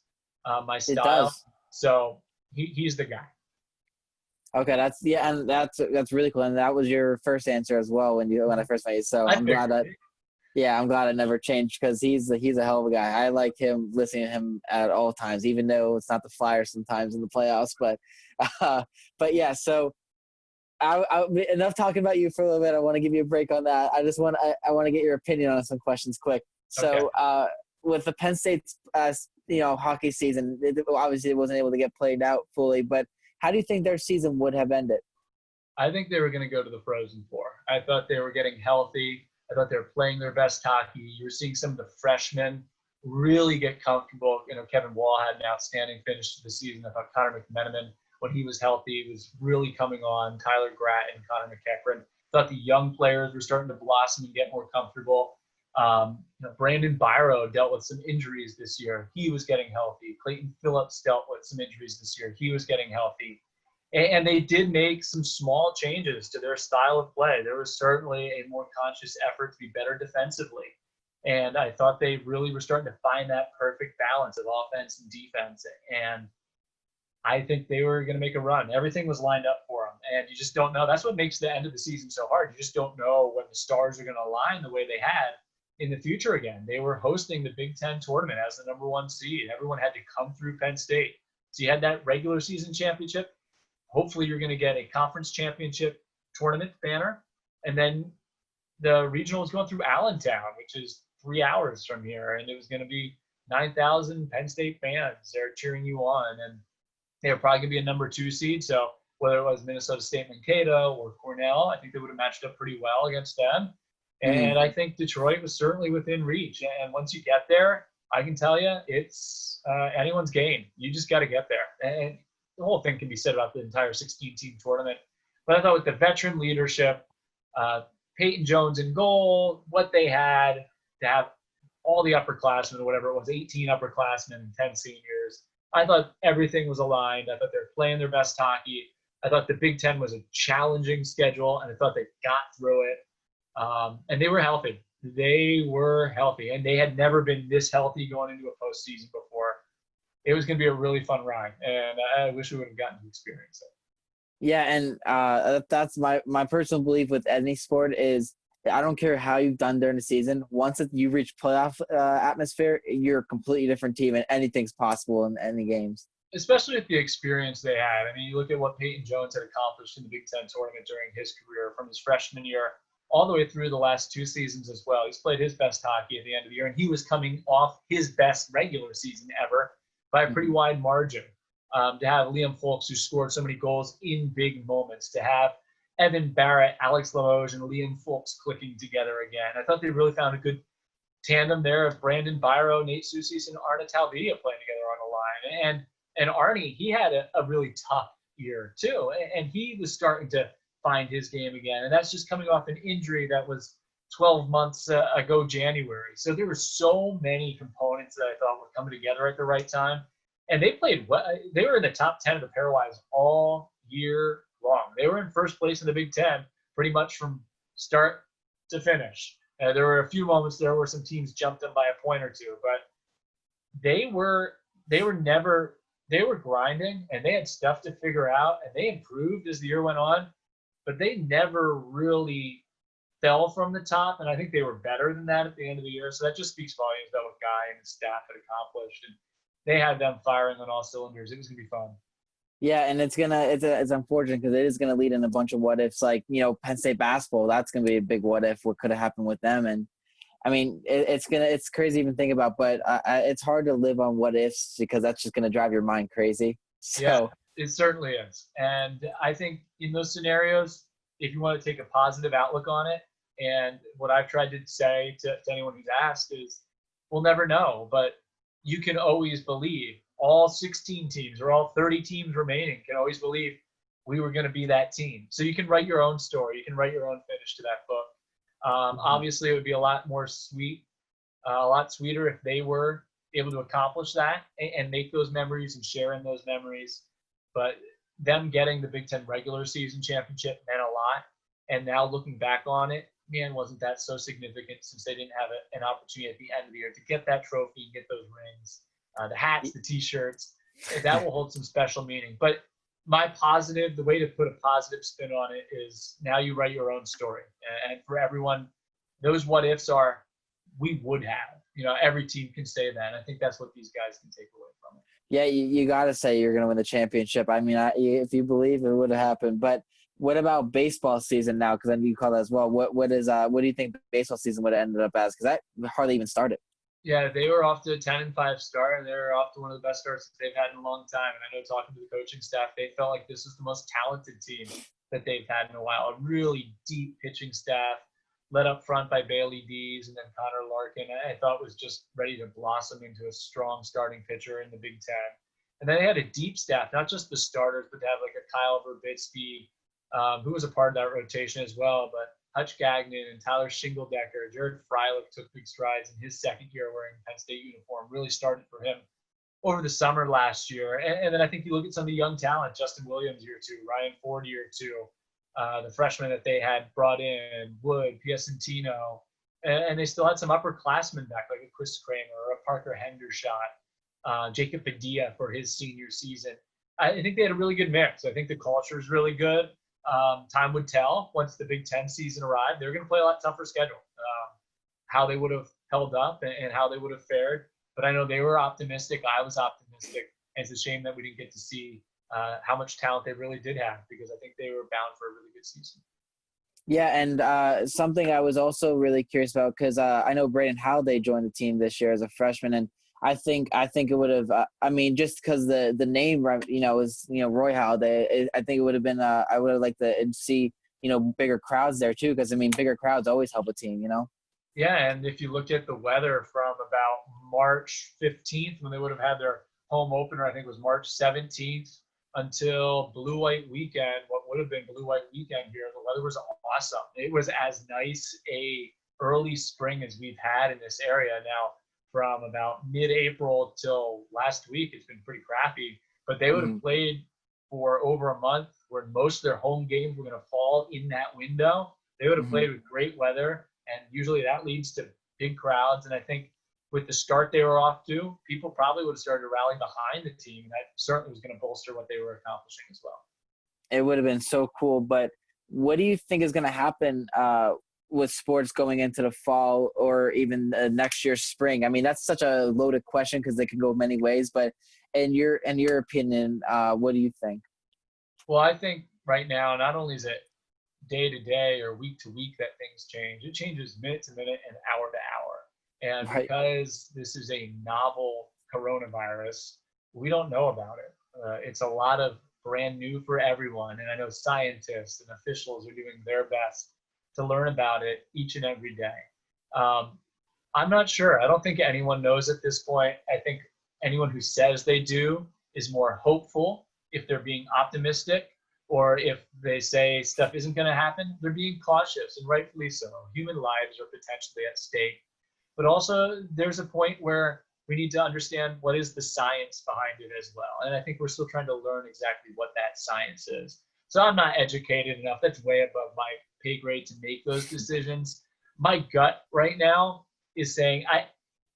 my style. It does. So he's the guy. Okay, that's really cool. And that was your first answer as well when I first met you. So I'm glad it never changed because he's a hell of a guy. I like him, listening to him at all times, even though it's not the Flyers sometimes in the playoffs. But yeah, so enough talking about you for a little bit. I want to give you a break on that. I want to get your opinion on some questions quick. So with the Penn State hockey season, obviously it wasn't able to get played out fully, but how do you think their season would have ended? I think they were going to go to the Frozen Four. I thought they were getting healthy. I thought they were playing their best hockey. You were seeing some of the freshmen really get comfortable. Kevin Wall had an outstanding finish to the season. I thought Connor McMenamin, when he was healthy, was really coming on. Tyler Gratton, Connor McEachran. I thought the young players were starting to blossom and get more comfortable. Brandon Byro dealt with some injuries this year. He was getting healthy. Clayton Phillips dealt with some injuries this year. He was getting healthy. And they did make some small changes to their style of play. There was certainly a more conscious effort to be better defensively. And I thought they really were starting to find that perfect balance of offense and defense. And I think they were going to make a run. Everything was lined up for them. And you just don't know. That's what makes the end of the season so hard. You just don't know when the stars are going to align the way they had in the future again. They were hosting the Big Ten tournament as the number 1 seed. Everyone had to come through Penn State. So you had that regular season championship. Hopefully you're going to get a conference championship tournament banner. And then the regional was going through Allentown, which is 3 hours from here. And it was going to be 9,000 Penn State fans there cheering you on. And they were probably going to be a number 2 seed. So whether it was Minnesota State Mankato or Cornell, I think they would have matched up pretty well against them. And I think Detroit was certainly within reach. And once you get there, I can tell you it's anyone's game. You just got to get there. And the whole thing can be said about the entire 16-team tournament. But I thought with the veteran leadership, Peyton Jones in goal, what they had to have all the upperclassmen, or whatever it was, 18 upperclassmen and 10 seniors, I thought everything was aligned. I thought they were playing their best hockey. I thought the Big Ten was a challenging schedule, and I thought they got through it. And they were healthy. They were healthy, and they had never been this healthy going into a postseason before. It was going to be a really fun ride, and I wish we would have gotten to experience it. Yeah, and that's my personal belief with any sport is I don't care how you've done during the season. Once you reach playoff atmosphere, you're a completely different team, and anything's possible in any games. Especially with the experience they had. I mean, you look at what Peyton Jones had accomplished in the Big Ten tournament during his career from his freshman year all the way through the last 2 seasons as well. He's played his best hockey at the end of the year, and he was coming off his best regular season ever by a pretty wide margin. To have Liam Folks, who scored so many goals in big moments, to have Evan Barrett, Alex Limoges, and Liam Folks clicking together again. I thought they really found a good tandem there of Brandon Byro, Nate Ceol, and Arne Talvidia playing together on the line. And Arnie, he had a really tough year too, and he was starting to find his game again. And that's just coming off an injury that was 12 months ago January. So there were so many components that I thought were coming together at the right time. And they played well. They were in the top 10 of the pairwise all year long. They were in first place in the Big Ten pretty much from start to finish. There were a few moments there where some teams jumped them by a point or two, but they were grinding, and they had stuff to figure out, and they improved as the year went on, but they never really fell from the top. And I think they were better than that at the end of the year. So that just speaks volumes about what Guy and his staff had accomplished. And they had them firing on all cylinders. It was going to be fun. Yeah, and it's unfortunate because it is gonna lead in a bunch of what ifs. Like, Penn State basketball, that's gonna be a big what if. What could have happened with them? And I mean, it's crazy to even think about, but it's hard to live on what ifs because that's just gonna drive your mind crazy. Yeah, So it certainly is. And I think in those scenarios, if you want to take a positive outlook on it, and what I've tried to say to anyone who's asked is, we'll never know, but you can always believe. All 16 teams or all 30 teams remaining can always believe we were going to be that team. So you can write your own story. You can write your own finish to that book. Obviously, it would be a lot sweeter if they were able to accomplish that and make those memories and share in those memories. But them getting the Big Ten regular season championship meant a lot. And now looking back on it, man, wasn't that so significant since they didn't have an opportunity at the end of the year to get that trophy and get those rings, the hats, the T-shirts. That will hold some special meaning. But the way to put a positive spin on it is now you write your own story. And for everyone, those what ifs are, we would have. Every team can say that. And I think that's what these guys can take away from it. yeah, you got to say you're gonna win the championship. I mean, if you believe it would have happened. But what about baseball season now? Because I know you call that as well. What do you think the baseball season would have ended up as? Because that hardly even started. Yeah, they were off to a 10-5 start, and they were off to one of the best starts that they've had in a long time. And I know talking to the coaching staff, they felt like this was the most talented team that they've had in a while. A really deep pitching staff, led up front by Bailey Dees and then Connor Larkin. I thought was just ready to blossom into a strong starting pitcher in the Big Ten. And then they had a deep staff, not just the starters, but they have like a Kyle Verbitsky, who was a part of that rotation as well. But Hutch Gagnon and Tyler Shingledecker, Jared Freilich took big strides in his second year wearing Penn State uniform. Really started for him over the summer last year. And then I think you look at some of the young talent, Justin Williams year two, Ryan Ford year two, the freshmen that they had brought in, Wood, Piacentino, and they still had some upperclassmen back, like a Chris Kramer or a Parker Hendershot, Jacob Padilla for his senior season. I think they had a really good mix. I think the culture is really good. Time would tell once the Big Ten season arrived. They're going to play a lot tougher schedule, how they would have held up and how they would have fared. But I know they were optimistic. I was optimistic. And it's a shame that we didn't get to see how much talent they really did have, because I think they were bound for a really good season. Yeah, and something I was also really curious about, because I know Braden Howday joined the team this year as a freshman, and I think it would have. I mean, just because the name, is Roy Howday. I think it would have been. I would have liked to see bigger crowds there too, because I mean, bigger crowds always help a team. Yeah, and if you look at the weather from about March 15th, when they would have had their home opener, I think it was March 17th, until Blue White Weekend, what would have been Blue White Weekend here, the weather was awesome. It was as nice a early spring as we've had in this area. Now, from about mid-April till last week, it's been pretty crappy, but they would have played for over a month where most of their home games were going to fall in that window. They would have played with great weather, and usually that leads to big crowds. And I think with the start they were off to, people probably would have started to rally behind the team, and that certainly was going to bolster what they were accomplishing as well. It would have been so cool. But what do you think is going to happen with sports going into the fall or even next year's spring? I mean, that's such a loaded question because they can go many ways. But in your opinion, what do you think? Well, I think right now, not only is it day to day or week to week that things change, it changes minute to minute and hour to hour. And because this is a novel coronavirus, we don't know about it. It's a lot of brand new for everyone. And I know scientists and officials are doing their best to learn about it each and every day. I'm not sure. I don't think anyone knows at this point. I think anyone who says they do is more hopeful if they're being optimistic, or if they say stuff isn't going to happen, they're being cautious, and rightfully so. Human lives are potentially at stake. But also there's a point where we need to understand what is the science behind it as well. And I think we're still trying to learn exactly what that science is. So I'm not educated enough. That's way above my pay grade to make those decisions. My gut right now is saying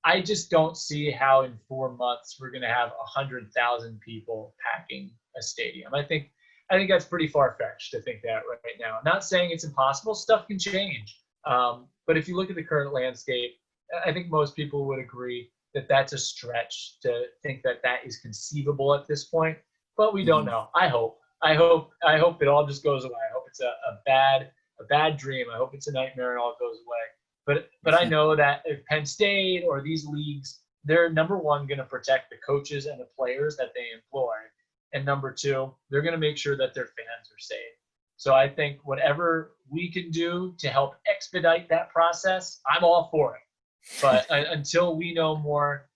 I just don't see how in 4 months we're going to have 100,000 people packing a stadium. I think that's pretty far-fetched to think that right now. I'm not saying it's impossible. Stuff can change. But if you look at the current landscape, I think most people would agree that that's a stretch to think that that is conceivable at this point. but we don't know. I hope it all just goes away. I hope it's a bad dream. I hope it's a nightmare and all goes away. But I know that if Penn State or these leagues, they're number one going to protect the coaches and the players that they employ, and number two, they're going to make sure that their fans are safe. So I think whatever we can do to help expedite that process, I'm all for it. But until we know more,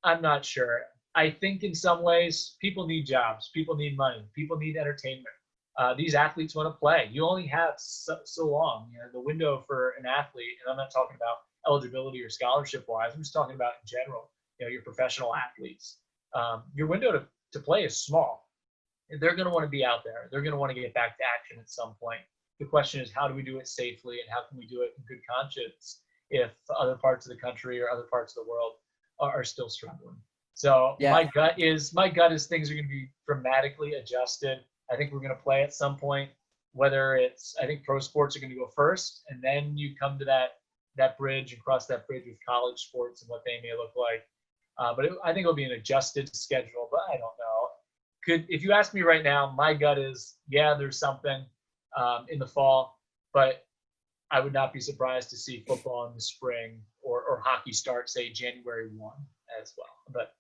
I'm not sure. I think in some ways, people need jobs, people need money, people need entertainment. These athletes want to play. You only have so long. You know, the window for an athlete, and I'm not talking about eligibility or scholarship wise. I'm just talking about in general. You know, your professional athletes. Your window to play is small. They're going to want to be out there. They're going to want to get back to action at some point. The question is, how do we do it safely, and how can we do it in good conscience if other parts of the country or other parts of the world are still struggling? So my gut is things are going to be dramatically adjusted. I think we're going to play at some point. Whether it's, I think pro sports are going to go first, and then you come to that bridge and cross that bridge with college sports and what they may look like. I think it'll be an adjusted schedule, but I don't know. If you ask me right now, my gut is, there's something in the fall, but I would not be surprised to see football in the spring or hockey start, say, January 1 as well. But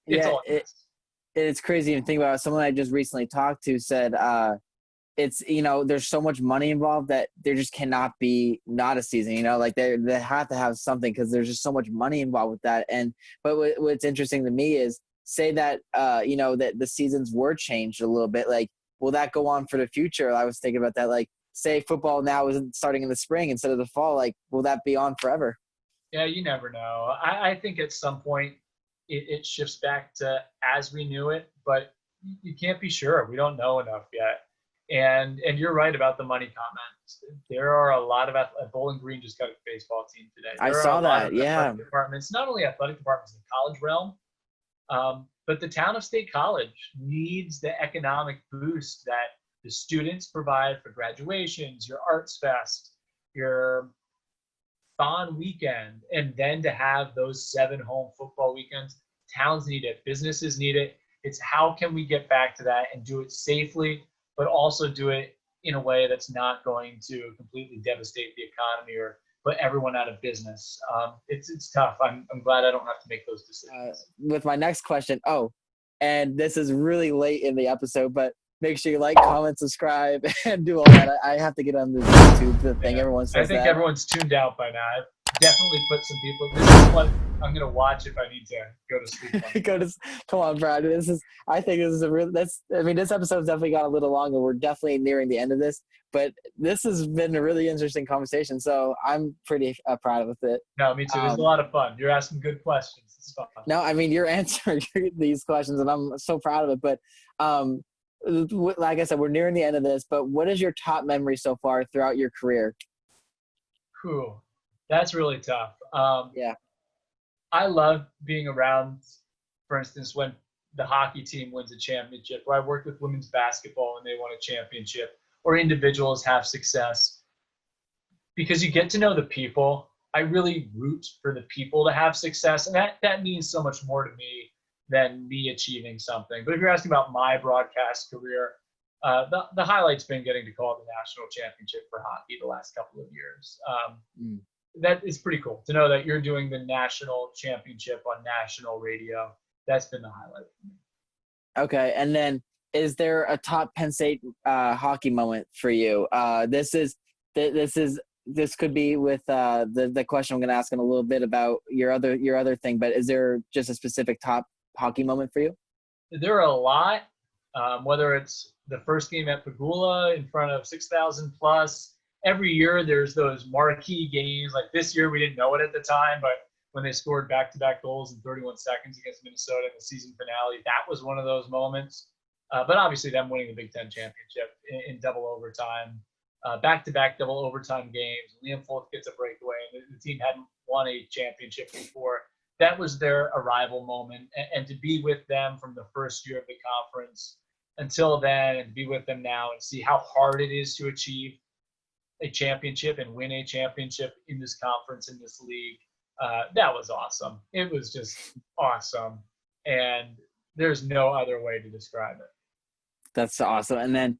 it's crazy to think about. Someone I just recently talked to said it's, there's so much money involved that there just cannot be not a season, like they have to have something because there's just so much money involved with that. But what's interesting to me is, say that, that the seasons were changed a little bit, like, will that go on for the future? I was thinking about that, like, say football now isn't starting in the spring instead of the fall, like, will that be on forever? Yeah, you never know. I think at some point it shifts back to as we knew it, but you can't be sure. We don't know enough yet. And you're right about the money comments. There are a lot of Bowling Green just got a baseball team today. I saw that, yeah. Departments, not only athletic departments in the college realm, but the town of State College needs the economic boost that the students provide for graduations, your arts fest, your Fawn weekend, and then to have those 7 home football weekends. Towns need it. Businesses need it. It's how can we get back to that and do it safely, but also do it in a way that's not going to completely devastate the economy or put everyone out of business. It's tough. I'm glad I don't have to make those decisions. With my next question, and this is really late in the episode, but make sure you like, comment, subscribe, and do all that. I have to get on the YouTube thing. Everyone says that. I think everyone's tuned out by now. I've definitely put some people. This is what I'm gonna watch if I need to go to sleep. Come on, Brad. I think this is this episode's definitely got a little longer. We're definitely nearing the end of this, but this has been a really interesting conversation. So I'm pretty proud of it. No, me too. It's a lot of fun. You're asking good questions. It's fun. No, you're answering these questions, and I'm so proud of it. But like I said, we're nearing the end of this. But what is your top memory so far throughout your career? Cool. That's really tough. Yeah. I love being around, for instance, when the hockey team wins a championship, or I worked with women's basketball and they won a championship, or individuals have success, because you get to know the people. I really root for the people to have success, and that means so much more to me than me achieving something. But if you're asking about my broadcast career, the highlight's been getting to call the national championship for hockey the last couple of years. That is pretty cool to know that you're doing the national championship on national radio. That's been the highlight for me. Okay, and then is there a top Penn State hockey moment for you? This could be with the question I'm going to ask in a little bit about your other thing, but is there just a specific top hockey moment for you? There are a lot, whether it's the first game at Pagula in front of 6,000 plus. Every year there's those marquee games. Like this year we didn't know it at the time, but when they scored back-to-back goals in 31 seconds against Minnesota in the season finale, that was one of those moments. But obviously them winning the Big Ten championship in double overtime, back-to-back double overtime games. Liam Fultz gets a breakaway, and the team hadn't won a championship before. That was their arrival moment, and to be with them from the first year of the conference until then, and to be with them now and see how hard it is to achieve a championship and win a championship in this conference, in this league, that was awesome. It was just awesome, and there's no other way to describe it. That's awesome. And then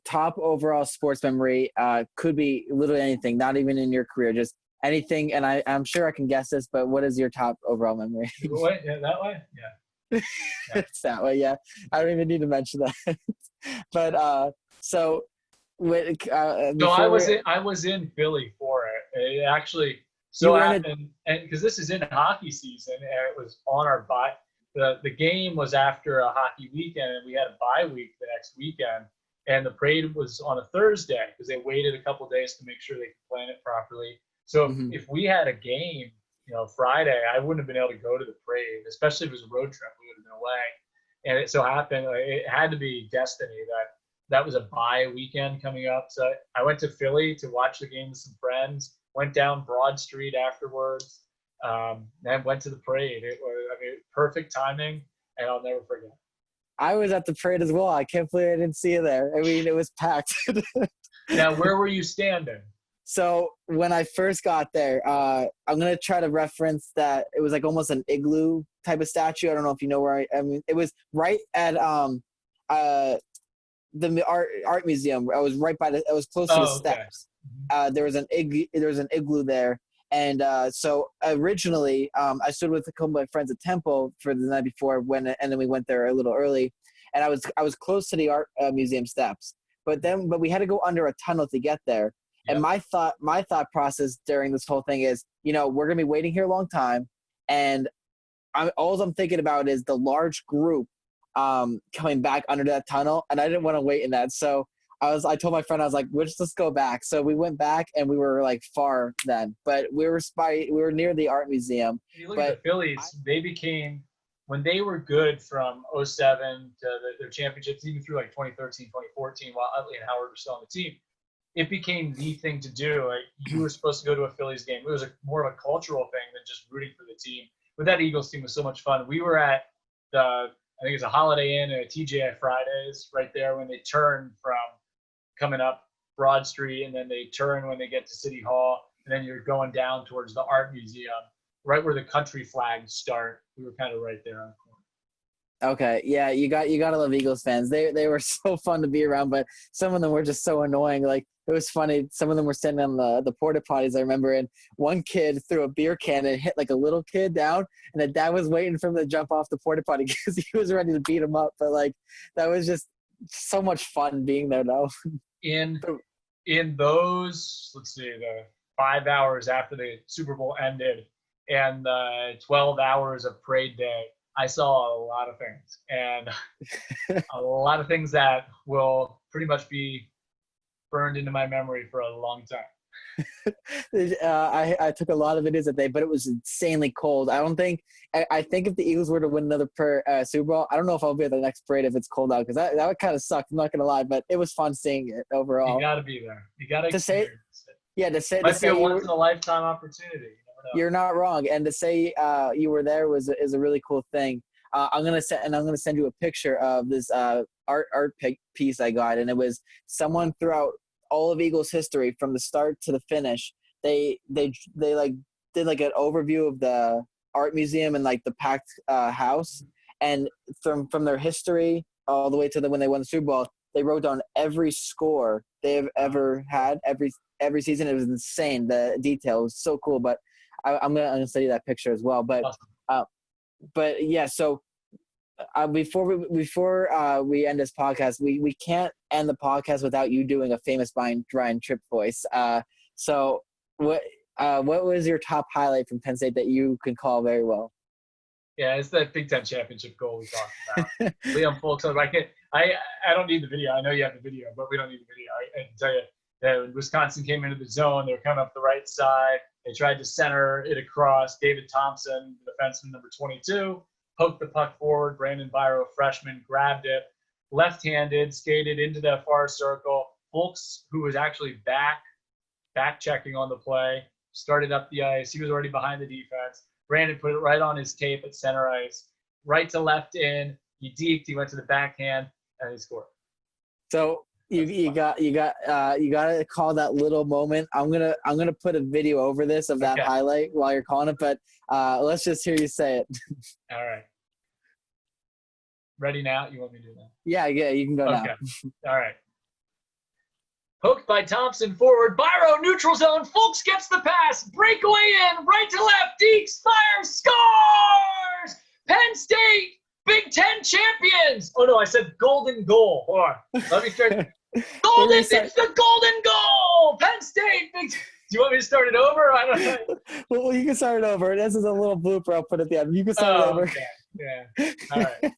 top overall sports memory could be literally anything, not even in your career, just anything. And I'm sure I can guess this, but what is your top overall memory? Wait, yeah, that way? Yeah. It's that way, yeah. I don't even need to mention that. But so I was in Philly for it. It actually so happened, and because this is in hockey season, and it was on our bye. The game was after a hockey weekend, and we had a bye week the next weekend. And the parade was on a Thursday because they waited a couple of days to make sure they could plan it properly. So if we had a game, Friday, I wouldn't have been able to go to the parade, especially if it was a road trip. We would have been away. And it so happened, it had to be destiny that was a bye weekend coming up. So I went to Philly to watch the game with some friends, went down Broad Street afterwards, and went to the parade. It was, perfect timing, and I'll never forget. I was at the parade as well. I can't believe I didn't see you there. I mean, it was packed. Now, where were you standing? So when I first got there, I'm going to try to reference that it was like almost an igloo type of statue. I don't know if you know where I mean, it was right at the art museum. I was right by I was close to the steps. There was an igloo there. And so originally, I stood with a couple of my friends at Temple for the night before, and then we went there a little early. And I was close to the art museum steps, but we had to go under a tunnel to get there. Yep. And my thought process during this whole thing is, we're gonna be waiting here a long time, and all I'm thinking about is the large group coming back under that tunnel, and I didn't want to wait in that. So I told my friend, I was like, let's go back. So we went back, and we were like far then, but we were near the art museum. You look at the Phillies, they became, when they were good from 2007 to their championships, even through like 2013, 2014, while Utley and Howard were still on the team, it became the thing to do. Like, you were supposed to go to a Phillies game. It was more of a cultural thing than just rooting for the team. But that Eagles team was so much fun. We were at I think it's a Holiday Inn and a TGI Fridays right there when they turn from coming up Broad Street, and then they turn when they get to City Hall, and then you're going down towards the art museum, right where the country flags start. We were kind of right there on the corner. Okay, yeah, you gotta love Eagles fans. They were so fun to be around, but some of them were just so annoying. Like, it was funny. Some of them were standing on the porta potties, I remember, and one kid threw a beer can and hit like a little kid down, and the dad was waiting for him to jump off the porta potty because he was ready to beat him up. But like, that was just so much fun being there, though. In those, let's see, the 5 hours after the Super Bowl ended and the 12 hours of parade day, I saw a lot of things, and a lot of things that will pretty much be burned into my memory for a long time. I took a lot of videos that day, but it was insanely cold. I think if the Eagles were to win another Super Bowl, I don't know if I'll be at the next parade if it's cold out, because that would kind of suck. I'm not gonna lie, but it was fun seeing it overall. You got to be there. You got to experience it. Yeah, might be a once in a lifetime opportunity. You're not wrong, and to say you were there is a really cool thing. I'm gonna send you a picture of this art piece I got, and it was someone throughout all of Eagles history from the start to the finish. They like did like an overview of the art museum and like the packed house, and from their history all the way to when they won the Super Bowl, they wrote down every score they have ever had every season. It was insane. The detail was so cool. But I'm gonna send you that picture as well. But but yeah, so before we end this podcast, we can't end the podcast without you doing a famous Brian Tripp voice. So what was your top highlight from Penn State that you can call very well? Yeah, it's that Big Ten championship goal we talked about. Liam Fulks, I don't need the video. I know you have the video, but we don't need the video. I can tell you that when Wisconsin came into the zone, they were coming up the right side. They tried to center it across. David Thompson, defenseman number 22, poked the puck forward. Brandon Byro, freshman, grabbed it, left-handed, skated into the far circle. Fulks, who was actually back checking on the play, started up the ice. He was already behind the defense. Brandon put it right on his tape at center ice, right to left in. He deked. He went to the backhand, and he scored. So you got to call that little moment. I'm gonna put a video over this of that highlight while you're calling it, but let's just hear you say it. All right. Ready now? You want me to do that? Yeah, you can go now. Okay. All right. Poked by Thompson forward. Byro, neutral zone. Fulks gets the pass. Breakaway in. Right to left. Deeks fires. Scores! Penn State, Big Ten champions. Oh, no, I said golden goal. Hold on. Let me start. Golden. It's the golden goal. Penn State. Do you want me to start it over? I don't know. Well, you can start it over. This is a little blooper I'll put at the end. You can start it over. Okay. Yeah. All right.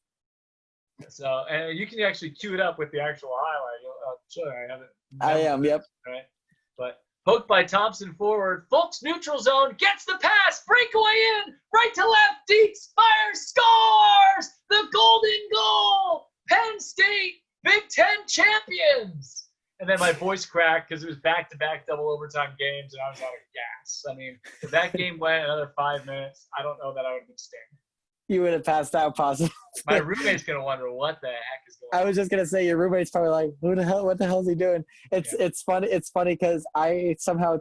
So, and you can actually cue it up with the actual highlight. I'll show you. I have it. I am, yep. All right. But poked by Thompson forward. Fulks neutral zone. Gets the pass. Breakaway in. Right to left. Deeks fires. Scores! The golden goal. Penn State, Big Ten champions. And then my voice cracked because it was back-to-back double overtime games, and I was out of gas. I mean, if that game went another 5 minutes, I don't know that I would have been staying. You would have passed out possibly. My roommate's going to wonder what the heck is going on. I was just going to say, your roommate's probably like, what the hell is he doing? It's funny. It's funny because I somehow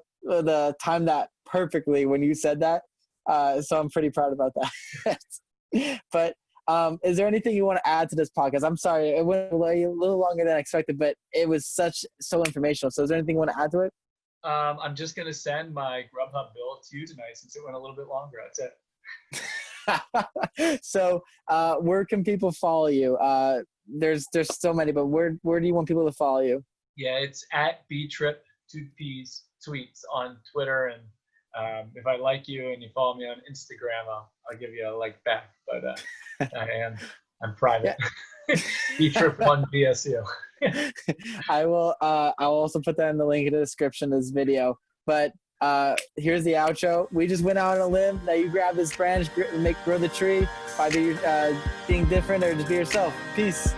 timed that perfectly when you said that. So I'm pretty proud about that. But is there anything you want to add to this podcast? I'm sorry, it went a little longer than expected, but it was so informational. So is there anything you want to add to it? I'm just going to send my Grubhub bill to you tonight since it went a little bit longer. That's it. So where can people follow you? There's so many, but where do you want people to follow you? Yeah, it's at btripp, 2 P's, tweets on Twitter. And if I like you and you follow me on Instagram, I'll give you a like back. But I'm private. btripp1 BSU. I'll also put that in the link in the description of this video. But here's the outro. We just went out on a limb. Now you grab this branch, grow the tree by being different, or just be yourself. Peace.